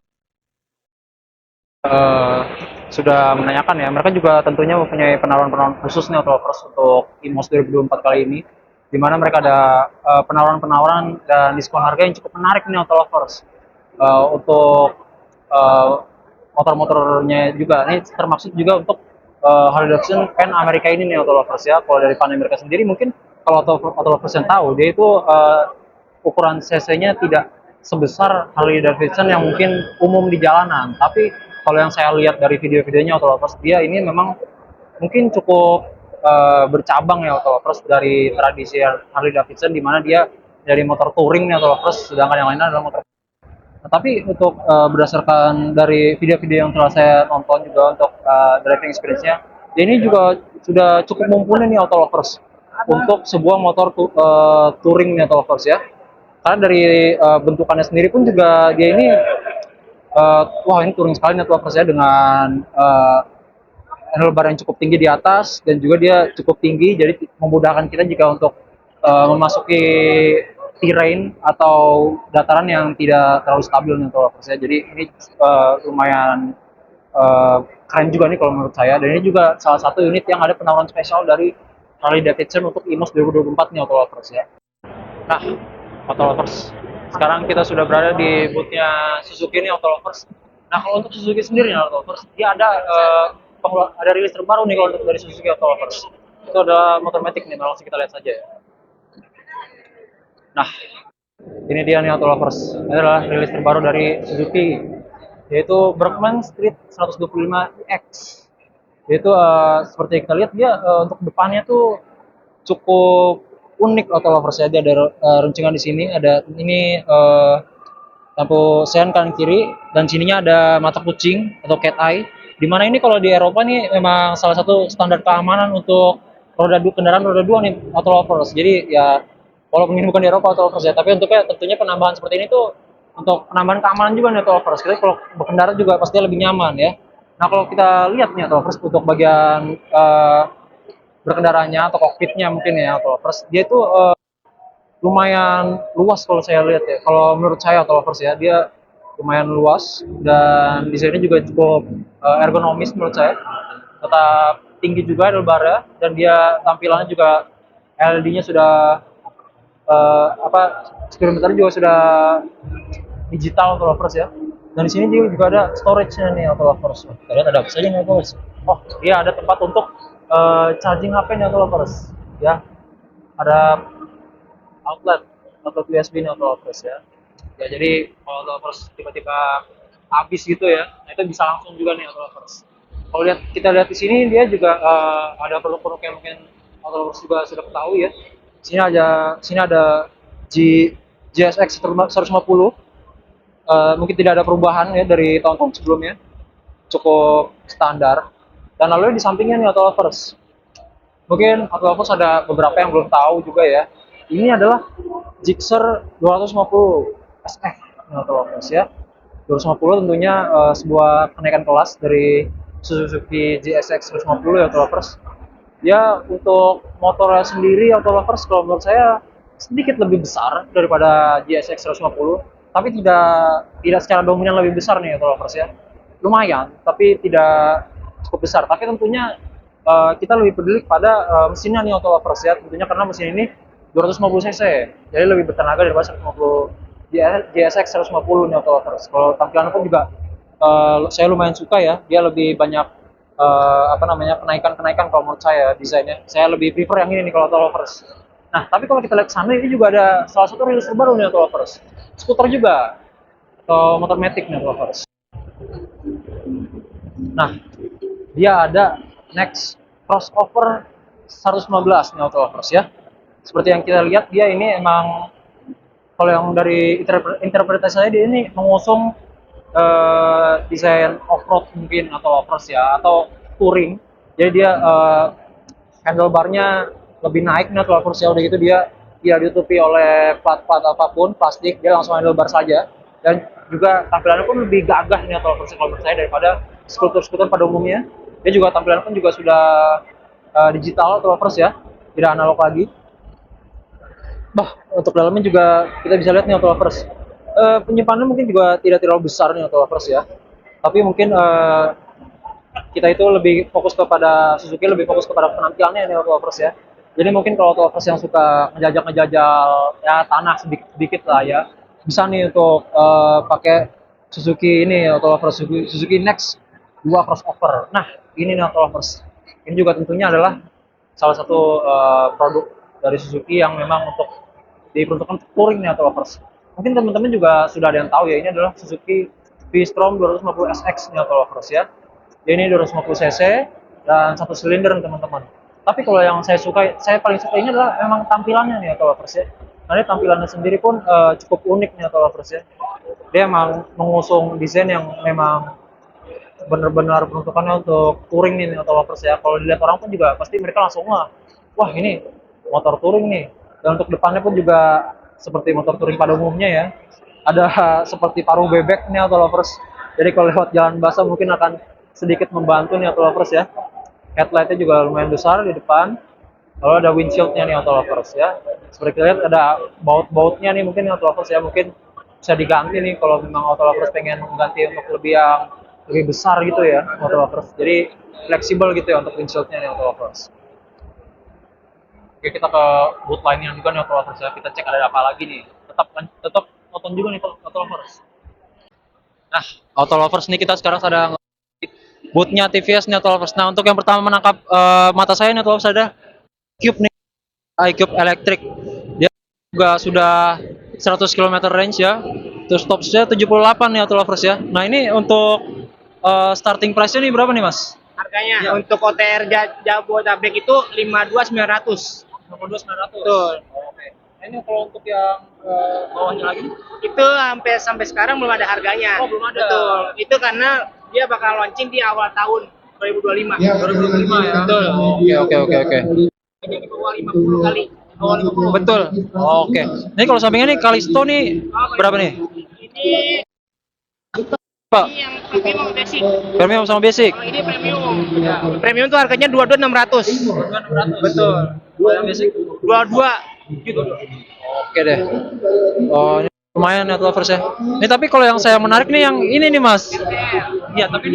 Speaker 1: eh, sudah menanyakan ya, mereka juga tentunya mempunyai penawaran-penawaran khusus nih auto lovers untuk IMOS 2024 kali ini, di mana mereka ada penawaran-penawaran dan diskon harga yang cukup menarik nih auto lovers. Untuk eh, motor-motornya juga, ini termasuk juga untuk Harley Davidson Pan Amerika ini nih auto lovers ya. Kalau dari Pan Amerika sendiri mungkin kalau auto lovers yang tahu, dia itu ukuran cc-nya tidak sebesar Harley Davidson yang mungkin umum di jalanan, tapi kalau yang saya lihat dari video-videonya auto lovers, dia ini memang mungkin cukup bercabang ya auto lovers dari tradisi Harley Davidson, di mana dia dari motor touring nih auto lovers, sedangkan yang lainnya adalah motor. Nah, tapi untuk berdasarkan dari video-video yang telah saya nonton juga untuk driving experience-nya, dia ini juga sudah cukup mumpuni nih auto lovers untuk sebuah motor touring nih auto lovers ya. Karena dari bentukannya sendiri pun juga dia ini wah ini touring sekali nih auto lovers ya, dengan handlebar yang cukup tinggi di atas dan juga dia cukup tinggi, jadi memudahkan kita jika untuk memasuki terrain atau dataran yang tidak terlalu stabil nih auto lovers ya. Jadi ini lumayan keren juga nih kalau menurut saya, dan ini juga salah satu unit yang ada penawaran spesial dari Harley Davidson untuk IMOS 2024 nih auto lovers ya. Nah, auto lovers, sekarang kita sudah berada di boothnya Suzuki nih auto lovers. Nah, kalau untuk Suzuki sendiri nih auto lovers, dia ada ada rilis terbaru nih kalau untuk dari Suzuki auto lovers. Itu ada motor matic nih, langsung kita lihat saja ya. Nah, ini dia nih auto lovers. Ini adalah rilis terbaru dari Suzuki, yaitu Berkman Street 125X. Yaitu seperti yang kita lihat dia untuk depannya tuh cukup unik auto lovers ya. Dia ada runcingan di sini, ada ini lampu sen kanan kiri, dan sininya ada mata kucing atau cat eye. Dimana ini kalau di Eropa nih memang salah satu standar keamanan untuk kendaraan roda dua nih auto lovers. Jadi ya walaupun ini bukan di Eropa auto lovers ya, tapi untuknya tentunya penambahan seperti ini tuh untuk penambahan keamanan juga nih auto lovers. Jadi kalau berkendara juga pasti lebih nyaman ya. Nah kalau kita lihat nih auto lovers untuk bagian berkendaranya atau kokpitnya mungkin ya auto lovers, dia itu lumayan luas kalau saya lihat ya. Kalau menurut saya auto lovers ya, dia lumayan luas dan desainnya juga cukup ergonomis menurut saya. Tetap tinggi juga lebarnya, dan dia tampilannya juga LED-nya sudah apa, speedometer juga sudah digital auto lovers ya. Dan di sini juga ada storage-nya nih auto lovers. Kita lihat ada apa saja nih auto lovers. Oh, dia ada tempat untuk charging HP nih auto lovers ya. Ada outlet atau USB nih auto lovers ya. Ya jadi kalau auto lovers tiba-tiba habis gitu ya, nah itu bisa langsung juga nih auto lovers. Kalau kita lihat di sini dia juga ada produk-produk yang mungkin auto lovers juga sudah ketahui ya. Sini ada GSX 150. Mungkin tidak ada perubahan ya dari tahun-tahun sebelumnya, cukup standar. Dan lalu di sampingnya nih auto lovers, mungkin auto lovers ada beberapa yang belum tahu juga ya. Ini adalah Gixxer 250 SF nih auto lovers ya. 250 tentunya sebuah kenaikan kelas dari Suzuki GSX 150 ya auto lovers. Ya untuk motornya sendiri auto lovers kalau menurut saya sedikit lebih besar daripada GSX 150, tapi tidak secara dominan lebih besar nih auto lovers ya. Lumayan, tapi tidak cukup besar. Tapi tentunya kita lebih peduli pada mesinnya nih auto lovers ya. Tentunya karena mesin ini 250 cc. Jadi lebih bertenaga daripada 150 GSX 150 nih auto lovers. Kalau tampilannya pun juga saya lumayan suka ya. Dia lebih banyak apa namanya kenaikan-kenaikan kalau menurut saya desainnya. Saya lebih prefer yang ini nih kalau auto lovers. Nah, tapi kalau kita lihat sana ini juga ada salah satu rilis terbaru nih auto lovers. Skuter juga atau motor matic nih auto lovers. Nah, dia ada Next crossover 115 nih auto lovers ya. Seperti yang kita lihat dia ini emang kalau yang dari interpretasi saya dia ini mengusung desain off-road mungkin atau offroad ya atau touring. Jadi dia handlebarnya lebih naik nih kalau ya udah gitu dia ditutupi oleh plat-plat apapun plastik, dia langsung handlebar saja. Dan juga tampilannya pun lebih gagah nih kalau menurut saya daripada skuter-skuter pada umumnya. Dia juga tampilannya pun juga sudah digital atau ya, tidak analog lagi. Bah, untuk dalamnya juga kita bisa lihat nih auto lovers. Penyimpanan mungkin juga tidak terlalu besar nih auto lovers ya. Tapi mungkin kita itu lebih fokus kepada Suzuki, lebih fokus kepada penampilannya nih auto lovers ya. Jadi mungkin kalau auto lovers yang suka ngejajal-ngejajal ya tanah sedikit lah ya, bisa nih untuk pakai Suzuki ini auto lovers Suzuki Next 2 crossover. Nah, ini nih auto lovers. Ini juga tentunya adalah salah satu produk dari Suzuki yang memang untuk diperuntukkan untuk touring nih auto lovers. Mungkin teman-teman juga sudah ada yang tahu ya, ini adalah Suzuki V-Strom 250 SX nih auto lovers ya. Ini 250 cc dan satu silinder teman-teman. Tapi kalau yang saya suka, saya paling suka ini adalah memang tampilannya nih auto lovers ya. Karena tampilannya sendiri pun cukup unik nih auto lovers ya. Dia memang mengusung desain yang memang benar-benar peruntukannya untuk touring nih auto lovers ya. Kalau dilihat orang pun juga pasti mereka langsung wah ini motor touring nih. Dan untuk depannya pun juga seperti motor touring pada umumnya ya. Ada seperti paruh bebek nih auto lovers. Jadi kalau lewat jalan basah mungkin akan sedikit membantu nih auto lovers ya. Headlightnya juga lumayan besar di depan. Lalu ada windshieldnya nih auto lovers ya. Seperti kita lihat ada baut-bautnya nih mungkin auto lovers ya, mungkin bisa diganti nih kalau memang auto lovers pengen mengganti untuk lebih besar gitu ya auto lovers. Jadi fleksibel gitu ya untuk windshieldnya nih auto lovers. Oke, kita ke boot line-nya juga nih auto lovers ya. Kita cek ada apa lagi nih. Tetap nonton juga nih auto lovers. Nah, auto lovers nih kita sekarang ada bootnya TVS nih auto lovers. Nah, untuk yang pertama menangkap mata saya nih auto lovers ada Cube nih, iCube Electric. Dia juga sudah 100 km range ya. Terus topsnya 78 nih auto lovers ya. Nah, ini untuk starting price-nya nih berapa nih, Mas?
Speaker 2: Harganya ya, untuk OTR Jabodetabek itu 52.900.
Speaker 1: 52.900.
Speaker 2: Betul.
Speaker 1: Oke. Nah, ini kalau untuk yang bawahnya lagi
Speaker 2: itu sampai sekarang belum ada harganya.
Speaker 1: Oh, belum ada.
Speaker 2: Betul. Itu karena dia bakal launching di awal tahun 2025.
Speaker 1: Ya, 2025 ya.
Speaker 2: Betul.
Speaker 1: Oke.
Speaker 2: Ini di bawah 50 kali. Bawah 50.
Speaker 1: Betul. Oke. Ini kalau sampingnya nih Kalisto nih berapa nih?
Speaker 2: Ini
Speaker 1: Pak.
Speaker 2: Ini yang premium basic.
Speaker 1: Premium sama basic.
Speaker 2: Kalau ini premium. Ya. Premium tuh harganya 22.600.
Speaker 1: 22.600.
Speaker 2: Betul.
Speaker 1: Kalau yang basic
Speaker 2: 22 gitu.
Speaker 1: Oke deh. Oh, ini lumayan ya lovers ya. Ini tapi kalau yang saya menarik nih yang ini nih, Mas. Iya, tapi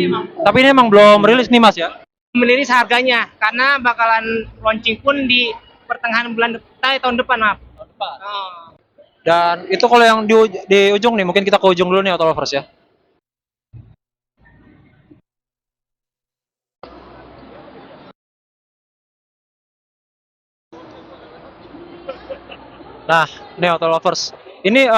Speaker 1: ini emang belum rilis nih, Mas ya.
Speaker 2: Meliris harganya karena bakalan launching pun di pertengahan bulan tahun depan, maaf.
Speaker 1: Tahun depan. Dan itu kalau yang di ujung nih, mungkin kita ke ujung dulu nih auto lovers ya. Nah, ini auto lovers. Ini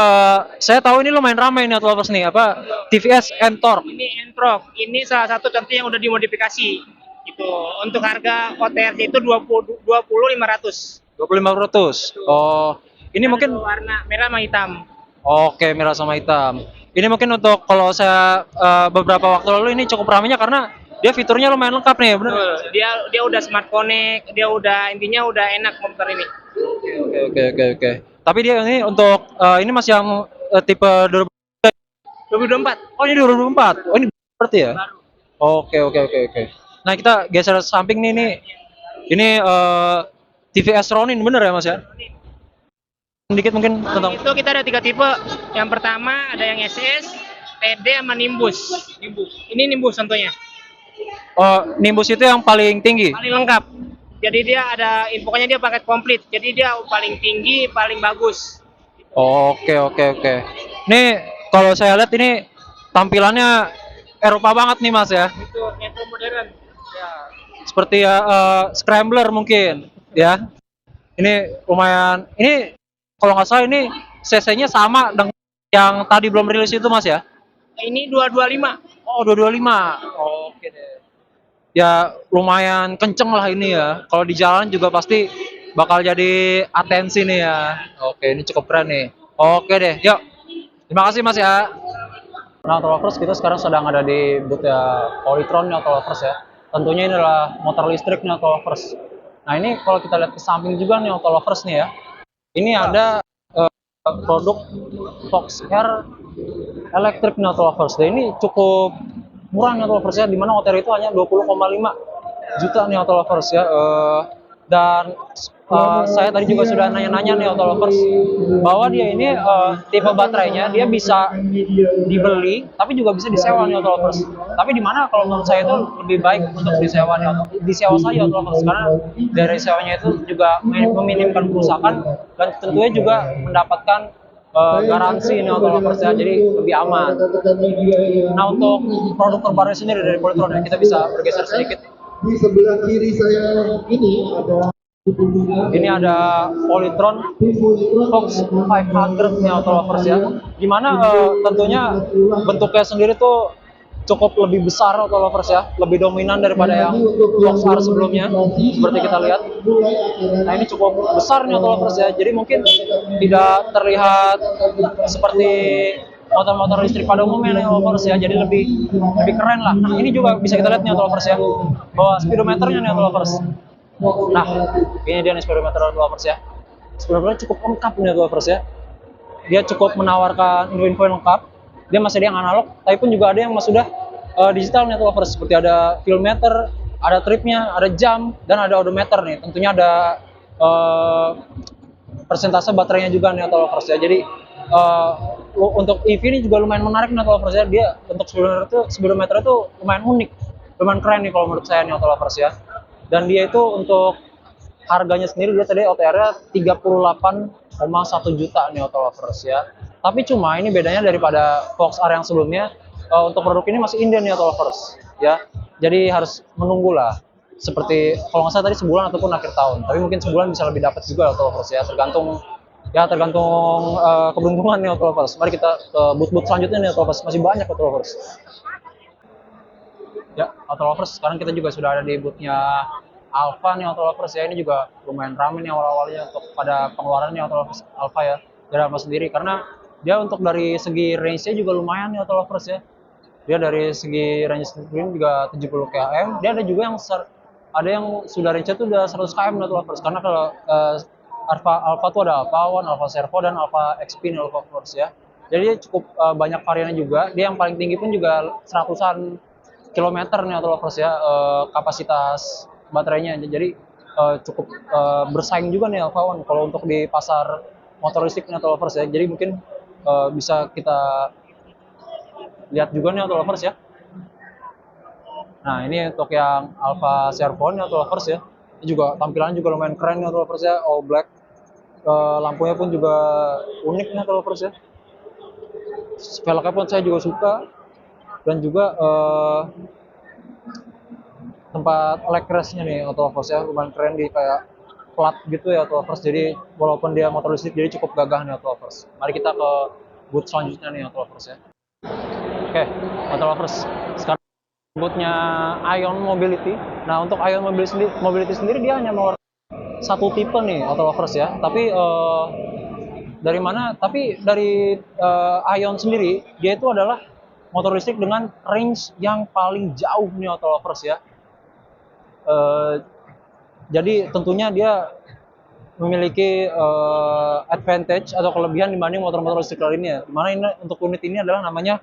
Speaker 1: saya tahu ini lumayan ramai nih auto lovers nih, apa TVS N-Torq.
Speaker 2: Ini N-Torq. Ini salah satu contoh yang udah dimodifikasi. Gitu. Untuk harga OTRC itu 20.500.
Speaker 1: 25.500. Oh, ini mungkin
Speaker 2: warna merah sama hitam.
Speaker 1: Oke, merah sama hitam. Ini mungkin untuk kalau saya beberapa waktu lalu ini cukup ramainya karena dia fiturnya lumayan lengkap nih, benar?
Speaker 2: Dia udah smart connect, dia udah intinya udah enak motor ini.
Speaker 1: Oke. Tapi dia ini untuk ini masih yang tipe
Speaker 2: 2024.
Speaker 1: Oh, ini 2024. Oh, ini berarti ya?
Speaker 2: Baru.
Speaker 1: Oke. Nah, kita geser samping nih. Ini TVS Ronin bener ya, Mas ya? Sedikit mungkin tentang
Speaker 2: itu kita ada 3 tipe. Yang pertama ada yang SS, TD sama Nimbus. Ini Nimbus contohnya.
Speaker 1: Oh, Nimbus itu yang paling tinggi.
Speaker 2: Paling lengkap. Jadi dia ada pokoknya dia paket komplit. Jadi dia paling tinggi, paling bagus.
Speaker 3: Oke, oke, oke. Nih kalau saya lihat ini tampilannya Eropa banget nih Mas ya.
Speaker 2: Itu retro modern.
Speaker 3: Ya, seperti ya scrambler mungkin ya. Ini lumayan. Ini kalau nggak salah ini cc-nya sama dengan yang tadi belum rilis itu Mas ya.
Speaker 2: Ini 225.
Speaker 3: Oh, 225. Oke deh. Ya lumayan kenceng lah ini ya. Kalau di jalan juga pasti bakal jadi atensi nih ya. Oke, ini cukup keren nih. Oke deh, yuk. Terima kasih Mas ya.
Speaker 1: Nah, Auto Lovers, kita sekarang sedang ada di booth ya Polytron nih Auto Lovers ya. Tentunya ini adalah motor listrik nih Auto Lovers. Nah, ini kalau kita lihat ke samping juga nih Auto Lovers nih ya. Ini ada produk Fox R elektrik nih Auto Lovers. Dan ini cukup murah nih Auto Lovers ya, di mana OTR itu hanya 20,5 juta nih Auto Lovers ya. Dan saya tadi juga sudah nanya-nanya nih Auto Lovers bahwa dia ini tipe baterainya dia bisa dibeli tapi juga bisa disewa nih Auto Lovers. Tapi di mana kalau menurut saya itu lebih baik untuk disewa nih disewa saja Auto Lovers, karena dari sewanya itu juga meminimkan kerusakan dan tentunya juga mendapatkan garansi ini Auto Lovers ya, jadi lebih aman. Nah, untuk produk terbaru sendiri dari Polytron ya, kita bisa bergeser sedikit.
Speaker 4: Di sebelah kiri saya ini
Speaker 1: ada Polytron Fox 500 nih Auto Lovers ya, dimana tentunya bentuknya sendiri tuh cukup lebih besar Auto Lovers ya, lebih dominan daripada yang Fox R sebelumnya seperti kita lihat. Nah, ini cukup besar nih Auto Lovers ya, jadi mungkin tidak terlihat seperti motor-motor listrik pada umumnya nih Auto Lovers ya, jadi lebih keren lah. Nah, ini juga bisa kita lihat nih Auto Lovers ya, bahwa speedometernya nih Auto Lovers. Nah, ini dia nih speedometer Auto Lovers ya. Speedometernya cukup lengkap nih Auto Lovers ya. Dia cukup menawarkan info-info yang lengkap. Dia masih ada yang analog, tapi pun juga ada yang sudah digital nih Auto Lovers, seperti ada fuel meter, ada tripnya, ada jam, dan ada odometer nih. Tentunya ada persentase baterainya juga nih Auto Lovers ya. Jadi untuk EV ini juga lumayan menarik nih Auto Lovers ya. Dia untuk speedometer itu lumayan unik, lumayan keren nih kalau menurut saya nih Auto Lovers ya. Dan dia itu untuk harganya sendiri dia tadi OTR-nya 38,1 juta nih Auto Lovers ya. Tapi cuma ini bedanya daripada Fox R yang sebelumnya, untuk produk ini masih inden nih Auto Lovers ya. Jadi harus menunggu lah. Seperti kalau nggak salah tadi sebulan ataupun akhir tahun. Tapi mungkin sebulan bisa lebih dapat juga Auto Lovers ya. Tergantung keberuntungan nih Auto Lovers. Mari kita ke booth-booth selanjutnya nih Auto Lovers. Masih banyak Auto Lovers. Ya, Auto Lovers, sekarang kita juga sudah ada di booth-nya Alfa nih Auto Lovers ya. Ini juga lumayan ramai nih awal-awalnya untuk pada pengeluarannya Auto Lovers Alfa ya, dari Alfa sendiri, karena dia untuk dari segi range-nya juga lumayan nih Auto Lovers ya. Dia dari segi range sendiri juga 70 km. Dia ada juga yang sudah range-nya tuh udah 100 km nih Auto Lovers, karena kalau Alfa tuh ada Alfa One, Alfa Servo, dan Alfa XP nih Auto Lovers ya. Jadi dia cukup banyak variannya juga. Dia yang paling tinggi pun juga 100-an kilometer nih Auto Lovers ya, kapasitas baterainya. Jadi cukup bersaing juga nih Alfa One kalau untuk di pasar motor listrik nih Auto Lovers ya. Jadi mungkin bisa kita lihat juga nih Auto Lovers ya. Nah, ini untuk yang Alfa Servo nih Auto Lovers ya. Ini juga tampilannya juga lumayan keren nih Auto Lovers ya, all black. Lampunya pun juga unik nih Auto Lovers ya. Velgnya pun saya juga suka. Dan juga tempat leg rest-nya nih Auto Lovers ya, lumayan keren, di kayak plat gitu ya Auto Lovers. Jadi walaupun dia motor listrik jadi cukup gagah nih Auto Lovers. Mari kita ke booth selanjutnya nih Auto Lovers ya. Oke, Auto Lovers, sekarang booth-nya Ion Mobility. Nah, untuk Ion Mobility sendiri dia hanya mengeluarkan satu tipe nih Auto Lovers ya. Tapi dari mana? Tapi dari Ion sendiri dia itu adalah motor listrik dengan range yang paling jauh nih Auto Lovers ya. Jadi tentunya dia memiliki advantage atau kelebihan dibanding motor-motor listrik lainnya. Dimana ini untuk unit ini adalah namanya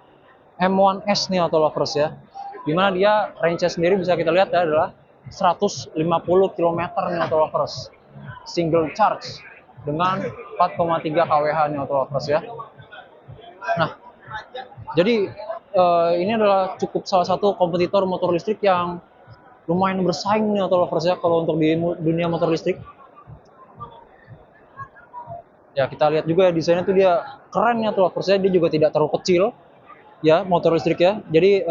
Speaker 1: M1S nih Auto Lovers ya. Dimana dia range-nya sendiri bisa kita lihat ya adalah 150 km nih Auto Lovers. Single charge dengan 4,3 kWh nih Auto Lovers ya. Nah, jadi ini adalah cukup salah satu kompetitor motor listrik yang
Speaker 3: lumayan bersaing nih auto lovers ya kalau untuk di dunia motor listrik. Ya kita lihat juga desainnya tuh dia keren ya auto lovers ya, dia juga tidak terlalu kecil ya motor listrik ya. Jadi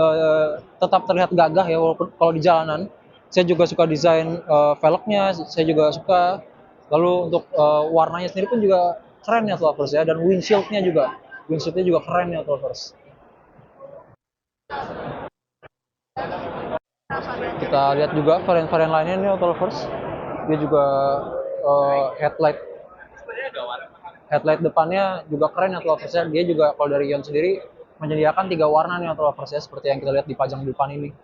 Speaker 3: tetap terlihat gagah ya walaupun kalau di jalanan. Saya juga suka desain velgnya, saya juga suka. Lalu untuk warnanya sendiri pun juga keren ya auto lovers ya, dan windshieldnya juga keren ya auto lovers. Kita lihat juga varian-varian lainnya nih auto lovers. Dia juga headlight depannya juga keren auto lovers ya. Dia juga kalau dari Ion sendiri menyediakan 3 warna nih auto lovers ya, seperti yang kita lihat di pajang depan ini.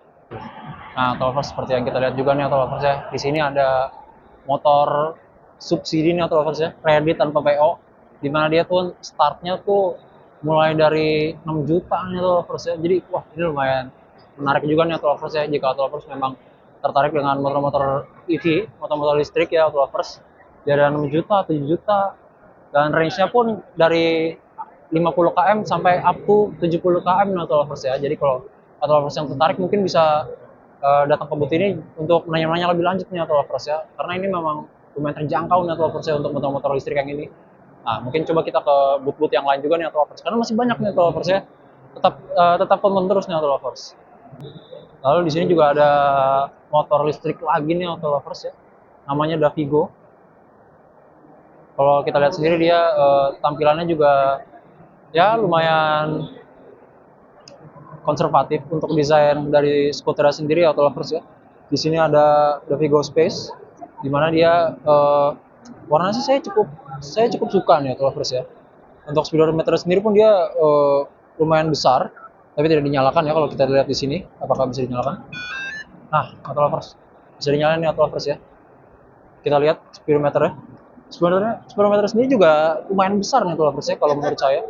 Speaker 3: Nah, auto lovers seperti yang kita lihat juga nih auto lovers ya. Di sini ada motor subsidi nih auto lovers ya, kredit tanpa PO. Dimana dia tuh startnya tuh mulai dari 6 juta nih auto lovers ya. Jadi wah ini lumayan menarik juga nih auto lovers ya, jika auto lovers memang tertarik dengan motor-motor EV, motor-motor listrik ya auto lovers. Dia ada 6 juta, 7 juta, dan range-nya pun dari 50 km sampai up to 70 km nih auto lovers ya. Jadi kalau auto lovers yang tertarik mungkin bisa datang ke booth ini untuk menanya-nanya lebih lanjut nih auto lovers ya, karena ini memang lumayan terjangkau nih auto lovers ya untuk motor-motor listrik yang ini. Nah, mungkin coba kita ke booth-booth yang lain juga nih auto lovers, karena masih banyak nih auto lovers ya. Tetap tonton terus nih auto lovers. Lalu di sini juga ada motor listrik lagi nih auto lovers ya, namanya Davigo. Kalau kita lihat sendiri dia tampilannya juga ya lumayan konservatif untuk desain dari skuternya sendiri auto lovers ya. Di sini ada Davigo Space, di mana dia warnanya sih saya cukup suka nih auto lovers ya. Untuk speedometer sendiri pun dia lumayan besar, tapi tidak dinyalakan ya kalau kita lihat di sini. Apakah bisa dinyalakan? Nah, auto lovers bisa dinyalakan nih auto lovers ya. Kita lihat speedometernya. Speedometer sendiri juga lumayan besar nih auto lovers ya kalau menurut saya.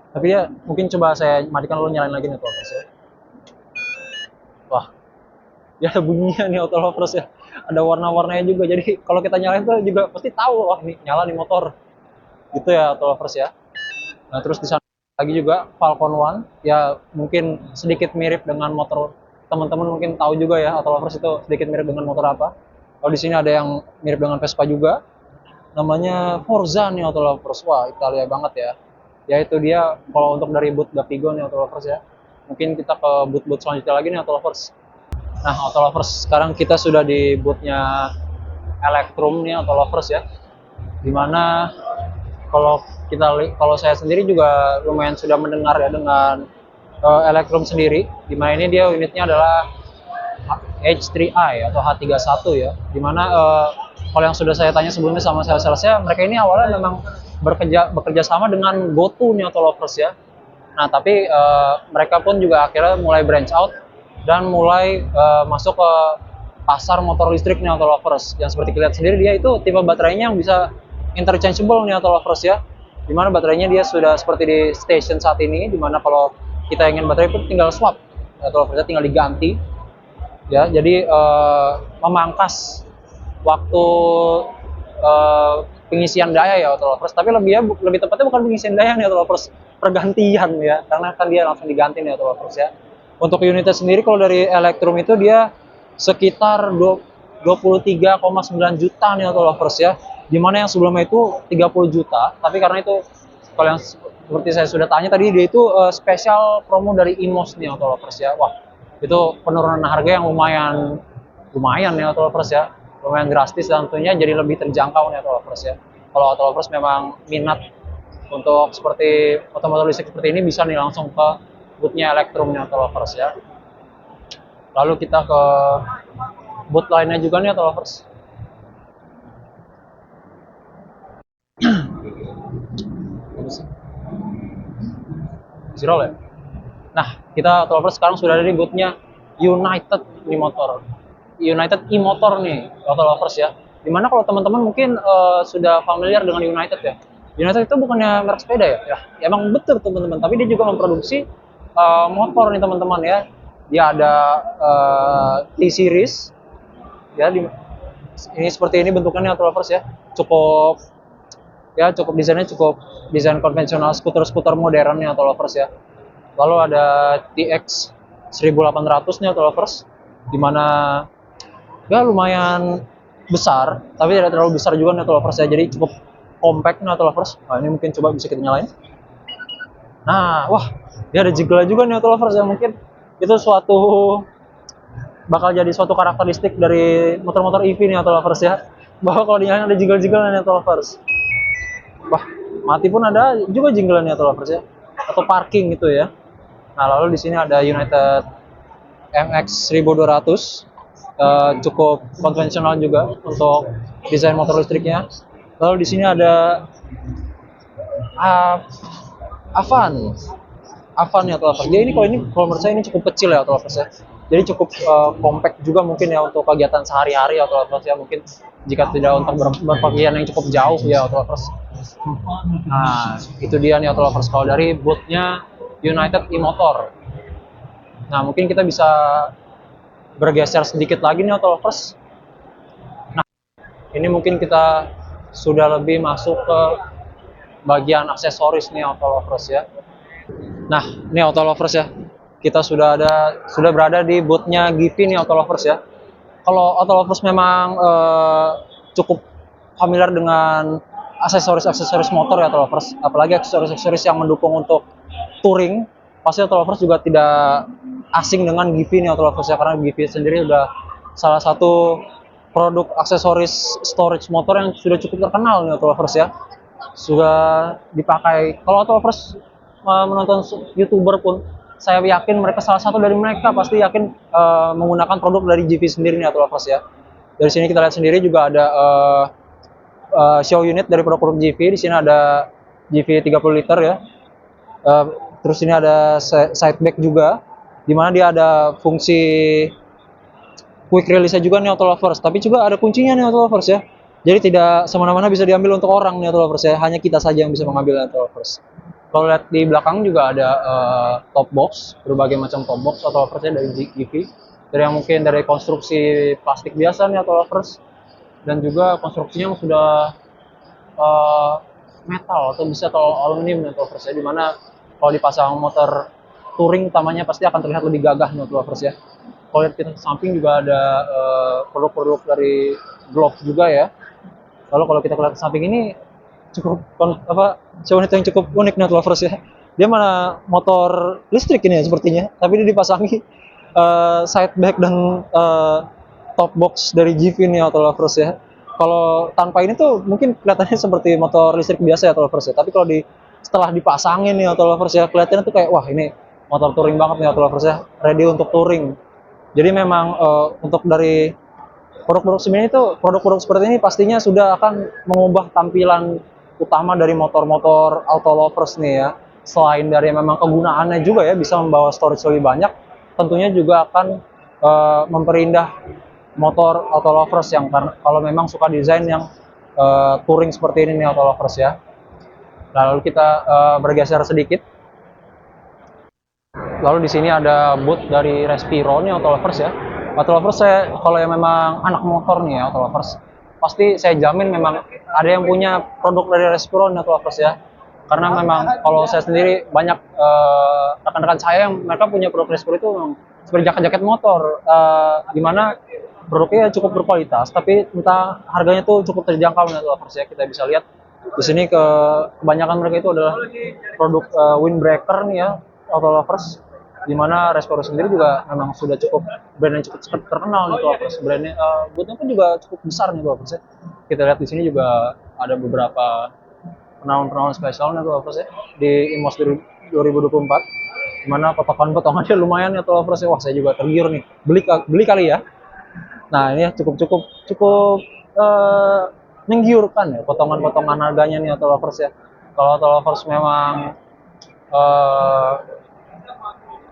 Speaker 3: Tapi ya mungkin coba saya matikan dulu, nyalain lagi nih auto lovers ya. Wah, ya ada bunyinya nih auto lovers ya. Ada warna-warnanya juga. Jadi kalau kita nyalain tuh juga pasti tahu wah nih nyala nih motor. Gitu ya auto lovers ya. Nah, terus di sana lagi juga Falcon One, ya mungkin sedikit mirip dengan motor teman-teman, mungkin tahu juga ya auto lovers itu sedikit mirip dengan motor apa. Kalau di sini ada yang mirip dengan Vespa juga, namanya Forza nih auto lovers. Wah, Italia banget ya. Yaitu dia kalau untuk dari booth Davigo nih auto lovers ya. Mungkin kita ke booth-booth selanjutnya lagi nih auto lovers. Nah, auto lovers sekarang kita sudah di boothnya Electrum nih auto lovers ya. Dimana kalau saya sendiri juga lumayan sudah mendengar ya dengan Electrum sendiri, di mana ini dia unitnya adalah H3i atau H31 ya. Dimana kalau yang sudah saya tanya sebelumnya sama salesnya, mereka ini awalnya memang bekerja sama dengan GoTo nih auto lovers ya. Nah, tapi mereka pun juga akhirnya mulai branch out dan mulai masuk ke pasar motor listrik nih auto lovers. Yang seperti kita lihat sendiri, dia itu tipe baterainya yang bisa interchangeable nih auto lovers ya. Dimana baterainya dia sudah seperti di station saat ini, dimana kalau kita ingin baterai pun tinggal swap auto lovers ya, tinggal diganti ya. Jadi memangkas waktu pengisian daya ya auto lovers, tapi lebih tepatnya bukan pengisian daya nih auto lovers, pergantian ya, karena kan dia langsung diganti nih auto lovers ya. Untuk unitnya sendiri kalau dari Electrum itu dia sekitar 23,9 juta nih auto lovers ya, dimana yang sebelumnya itu 30 juta, tapi karena itu kalau yang seperti saya sudah tanya tadi, dia itu spesial promo dari Imos nih auto lovers ya. Wah, itu penurunan harga yang lumayan nih auto lovers ya, lumayan drastis, dan tentunya jadi lebih terjangkau nih auto lovers ya. Kalau auto lovers memang minat untuk seperti motor-motor listrik seperti ini, bisa nih langsung ke boothnya Electrum nih auto lovers ya. Lalu kita ke booth lainnya juga nih auto lovers. Zero ya. Nah, kita auto lovers sekarang sudah ada di boothnya United e-motor nih auto lovers ya. Dimana kalau teman-teman mungkin sudah familiar dengan United ya. United itu bukannya merek sepeda ya? Ya, emang betul teman-teman. Tapi dia juga memproduksi motor nih teman-teman ya. Dia ada T-Series ya. Ini seperti ini bentukannya auto lovers ya. Cukup desainnya cukup desain konvensional, skuter modern nih auto lovers ya. Lalu ada TX 1800 nih auto lovers, dimana ya lumayan besar, tapi tidak terlalu besar juga nih auto lovers ya. Jadi cukup compact nih auto lovers. Nah, ini mungkin coba bisa kita nyalain. Nah, wah, dia ada jiggle juga nih auto lovers ya. Mungkin itu bakal jadi suatu karakteristik dari motor-motor EV nih auto lovers ya. Bahwa kalau dinyalain ada jiggle-jiggle nih auto lovers. Wah, mati pun ada juga jinggle nih auto lovers ya. Atau parking gitu ya. Nah, lalu di sini ada United MX 1200. Cukup konvensional juga untuk desain motor listriknya. Lalu di sini ada Avan. Avan ya auto lovers. Dia ini kalau menurut saya ini cukup kecil ya auto lovers ya. Jadi cukup compact juga mungkin ya untuk kegiatan sehari-hari auto lovers ya, mungkin jika tidak untuk berpergian yang cukup jauh ya auto lovers. Nah, itu dia nih auto lovers kalau dari bootnya United e-motor. Nah, mungkin kita bisa bergeser sedikit lagi nih auto lovers. Nah, ini mungkin kita sudah lebih masuk ke bagian aksesoris nih auto lovers ya. Nah, ini auto lovers ya. Kita sudah berada di bootnya Givi nih auto lovers ya. Kalau auto lovers memang cukup familiar dengan aksesoris motor ya auto lovers, apalagi aksesoris yang mendukung untuk touring, pasti auto lovers juga tidak asing dengan Givi nih auto lovers ya, karena Givi sendiri udah salah satu produk aksesoris storage motor yang sudah cukup terkenal nih auto lovers ya. Sudah dipakai, kalau auto lovers menonton YouTuber pun saya yakin mereka salah satu dari mereka pasti yakin menggunakan produk dari Givi sendiri nih auto lovers ya. Dari sini kita lihat sendiri juga ada show unit dari produk-produk Givi. Di sini ada Givi 30 liter ya. Terus ini ada side back juga, di mana dia ada fungsi quick release juga nih auto lovers, tapi juga ada kuncinya nih auto lovers ya. Jadi tidak semena-mena bisa diambil untuk orang nih auto lovers ya, hanya kita saja yang bisa mengambil auto lovers. Kalau lihat di belakang juga ada top box, berbagai macam top box auto lovers ya dari Givi. Dari yang mungkin dari konstruksi plastik biasa nih auto lovers, dan juga konstruksinya sudah metal atau bisa atau aluminium nih auto lovers ya, dimana kalau dipasang motor touring utamanya pasti akan terlihat lebih gagah nih auto lovers ya. Kalau lihat kita ke samping juga ada produk-produk dari Glove juga ya. Lalu kalau kita lihat ke samping ini cukup unit yang cukup unik nih auto lovers ya. Dia mana motor listrik ini ya sepertinya, tapi dia dipasangi side back dan top box dari Givi nih auto lovers ya. Kalau tanpa ini tuh mungkin kelihatannya seperti motor listrik biasa ya auto lovers ya. Tapi kalau setelah dipasangin nih auto lovers ya, kelihatannya tuh kayak wah ini motor touring banget nih auto lovers ya, ready untuk touring. Jadi memang untuk dari produk-produk produk-produk seperti ini pastinya sudah akan mengubah tampilan utama dari motor-motor auto lovers nih ya. Selain dari memang kegunaannya juga ya, bisa membawa storage lebih banyak, tentunya juga akan memperindah motor auto lovers yang kalau memang suka desain yang touring seperti ini nih auto lovers ya. Lalu kita bergeser sedikit. Lalu di sini ada boot dari Respiro nih auto lovers ya. Auto lovers saya kalau yang memang anak motor nih ya auto lovers, pasti saya jamin memang ada yang punya produk dari Respiro nih auto lovers ya. Karena memang kalau saya sendiri banyak rekan-rekan saya yang mereka punya produk Respiro itu memang seperti jaket-jaket motor, dimana produknya cukup berkualitas, tapi entah harganya tuh cukup terjangkau nih auto lovers ya. Kita bisa lihat di sini kebanyakan mereka itu adalah produk windbreaker nih ya auto lovers, di mana Respiro sendiri juga memang sudah cukup brand yang cukup terkenal nih auto lovers. Brandnya bootnya pun juga cukup besar nih auto lovers ya. Kita lihat di sini juga ada beberapa penawaran spesial nih auto lovers ya di IMOS 2024, di mana potongan-potongannya lumayan ya auto lovers ya. Wah, saya juga tergiur nih, beli kali ya. Nah, ini cukup menggiurkan ya potongan-potongan harganya nih auto lovers ya. Kalau auto lovers memang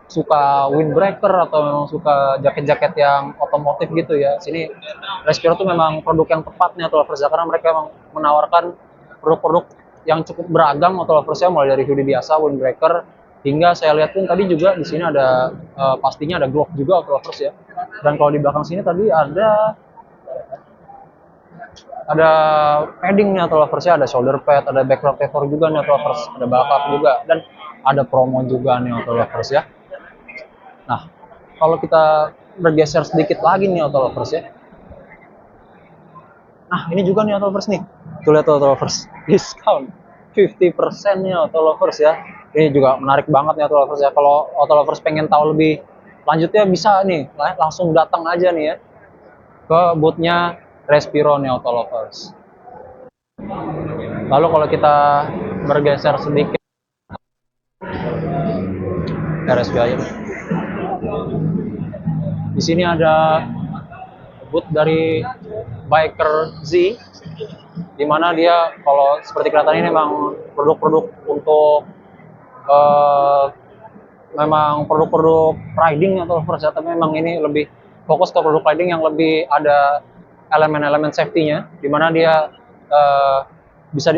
Speaker 3: suka windbreaker atau memang suka jaket-jaket yang otomotif gitu ya, sini Respiro tuh memang produk yang tepat nih auto lovers ya, karena mereka memang menawarkan produk-produk yang cukup beragam auto lovers ya, mulai dari hoodie biasa, windbreaker, hingga saya lihat pun tadi juga di sini ada pastinya ada glove juga auto lovers ya. Dan kalau di belakang sini tadi ada padding nih auto lovers ya, ada shoulder pad, ada back protector juga nih auto lovers, ada backup juga, dan ada promo juga nih auto lovers ya. Nah, kalau kita bergeser sedikit lagi nih auto lovers ya,
Speaker 1: Nah, ini juga nih auto lovers nih. Tuh lihat auto lovers. Diskon 50% nih auto lovers ya. Ini juga menarik banget nih auto lovers ya. Kalau auto lovers pengen tahu lebih lanjutnya bisa nih, langsung datang aja nih ya ke boothnya Respiro nih auto lovers. Lalu kalau kita bergeser sedikit RSP aja. Di sini ada booth dari Biker Z, di mana dia kalau seperti kelihatan ini memang produk-produk untuk memang produk-produk riding atau lovers ya, tapi memang ini lebih fokus ke produk riding yang lebih ada elemen-elemen safety-nya, di mana dia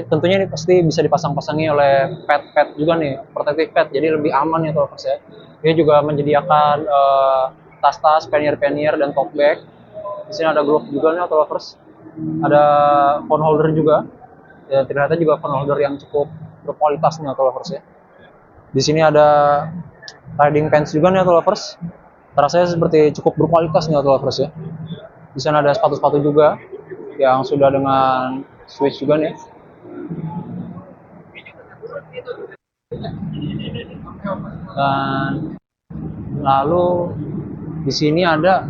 Speaker 1: tentunya ini pasti bisa dipasang-pasangi oleh pad juga nih, protective pad, jadi lebih aman ya lovers ya. Dia juga menyediakan tas-tas, pannier dan tote bag. Di sini ada glove juga nih lovers. Ada phone holder juga. Ya, ternyata juga phone holder yang cukup berkualitas nih lovers ya. Di sini ada riding pants juga nih lovers. Rasanya seperti cukup berkualitas nih lovers ya. Di sana ada sepatu-sepatu juga yang sudah dengan switch juga nih. Dan lalu di sini ada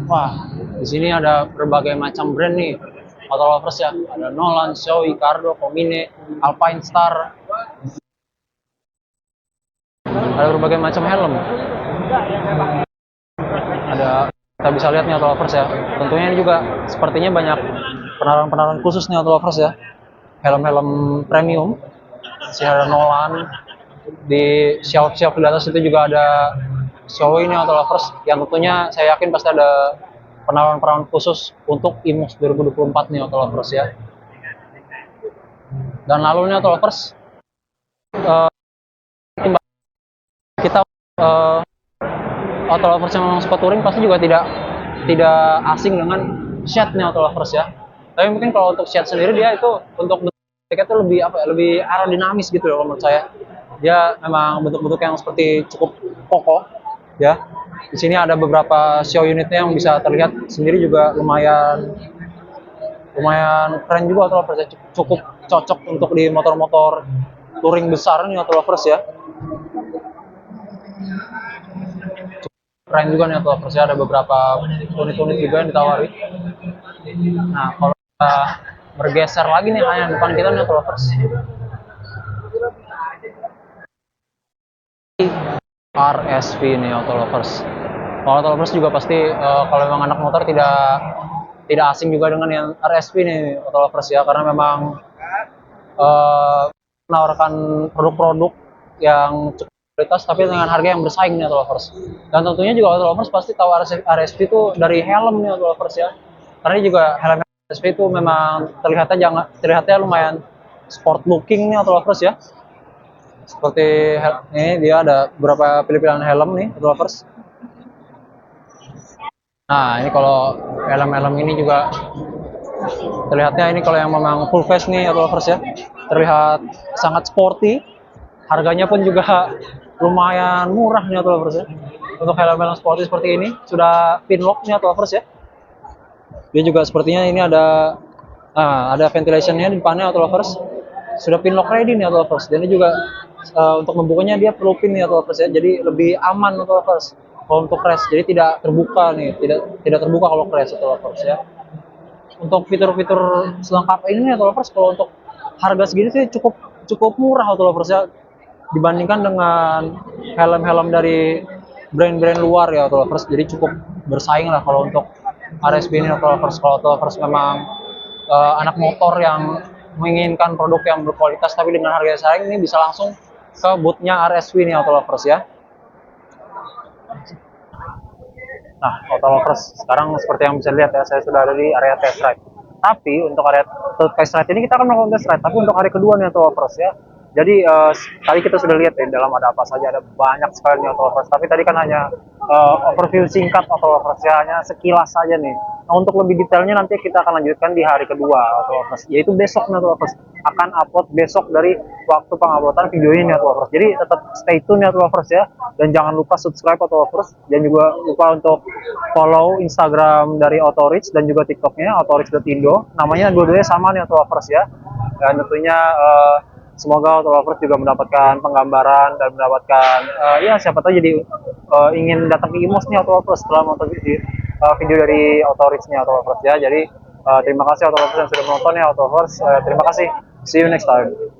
Speaker 1: berbagai macam brand nih auto lovers ya. Ada Nolan, Shoei, Cardo, Komine, Alpine Star. Ada berbagai macam helm. Kita bisa lihat nih auto lovers ya. Tentunya ini juga sepertinya banyak penawaran-penawaran khusus nih auto lovers ya. Helm-helm premium. Di sini ada Nolan. Di shelf-shelf di atas itu juga ada Shoei nih auto lovers. Yang tentunya saya yakin pasti ada penawaran-penawaran khusus untuk IMOS 2024 nih auto lovers ya. Dan lalu nih auto lovers, kita auto lovers yang memang suka touring pasti juga tidak asing dengan shed nih auto lovers ya. Tapi mungkin kalau untuk shed sendiri dia itu untuk bentuknya itu lebih aerodinamis gitu loh menurut saya. Dia memang bentuk-bentuk yang seperti cukup kokoh ya. Di sini ada beberapa show unitnya yang bisa terlihat sendiri juga lumayan keren juga auto lovers ya. Cukup cocok untuk di motor-motor touring besar nih auto lovers ya. Keren juga nih auto lovers ya, ada beberapa unit-unit juga yang ditawari. Nah, kalau kita bergeser lagi nih hanya depan kita nih auto lovers. RSV nih auto lovers. Kalau auto lovers juga pasti kalau memang anak motor tidak asing juga dengan yang RSV nih auto lovers ya, karena memang menawarkan produk-produk yang cukup kualitas tapi dengan harga yang bersaing nih auto lovers. Dan tentunya juga auto lovers pasti tahu RSV itu dari helm nih auto lovers ya. Karena juga helm RSV itu memang terlihatnya lumayan sport looking nih auto lovers ya. Seperti ini dia ada beberapa pilihan helm nih auto lovers. Nah, ini kalau helm-helm ini juga terlihatnya ini kalau yang memang full face nih auto lovers ya. Terlihat sangat sporty. Harganya pun juga lumayan murah nih auto lovers ya. Untuk helm-helm sporty seperti ini sudah pin lock nih auto lovers ya. Dia juga sepertinya ini ada ventilationnya di depannya auto lovers. Sudah pin lock ready nih auto lovers. Dan ini juga untuk membukanya dia perlu pin nih auto lovers ya. Jadi lebih aman auto lovers kalau untuk crash. Jadi tidak terbuka nih, tidak terbuka kalau crash auto lovers ya. Untuk fitur-fitur selengkap ini auto lovers kalau untuk harga segini sih cukup murah auto lovers ya, dibandingkan dengan helm-helm dari brand-brand luar ya auto lovers. Jadi cukup bersaing lah kalau untuk RSV ini auto lovers. Kalau auto lovers memang anak motor yang menginginkan produk yang berkualitas tapi dengan harga saing, ini bisa langsung ke boothnya RSV ini auto lovers ya. Nah, auto lovers sekarang seperti yang bisa dilihat ya, saya sudah ada di area test ride. Tapi untuk area test ride ini kita akan melakukan test ride, tapi untuk hari kedua nih auto lovers ya. Jadi tadi kita sudah lihat ya dalam ada apa saja, ada banyak sekali nih auto lovers. Tapi tadi kan hanya overview singkat auto lovers ya, hanya sekilas saja nih. Nah, untuk lebih detailnya nanti kita akan lanjutkan di hari kedua Auto Lovers, yaitu besok nih Auto Lovers. Akan upload besok dari waktu penguploadan video ini Auto Lovers. Jadi tetap stay tune Auto Lovers ya. Dan jangan lupa subscribe Auto Lovers, dan juga lupa untuk follow Instagram dari Autorich dan juga TikToknya autorich.indo. Namanya dua-duanya sama nih Auto Lovers ya. Dan tentunya semoga Auto Lovers juga mendapatkan penggambaran dan mendapatkan ya siapa tahu jadi ingin datang ke Imos nih Auto Lovers setelah menonton video dari Autorich-nya Auto Lovers ya. Jadi terima kasih Auto Lovers yang sudah menonton ya Auto Lovers. Terima kasih. See you next time.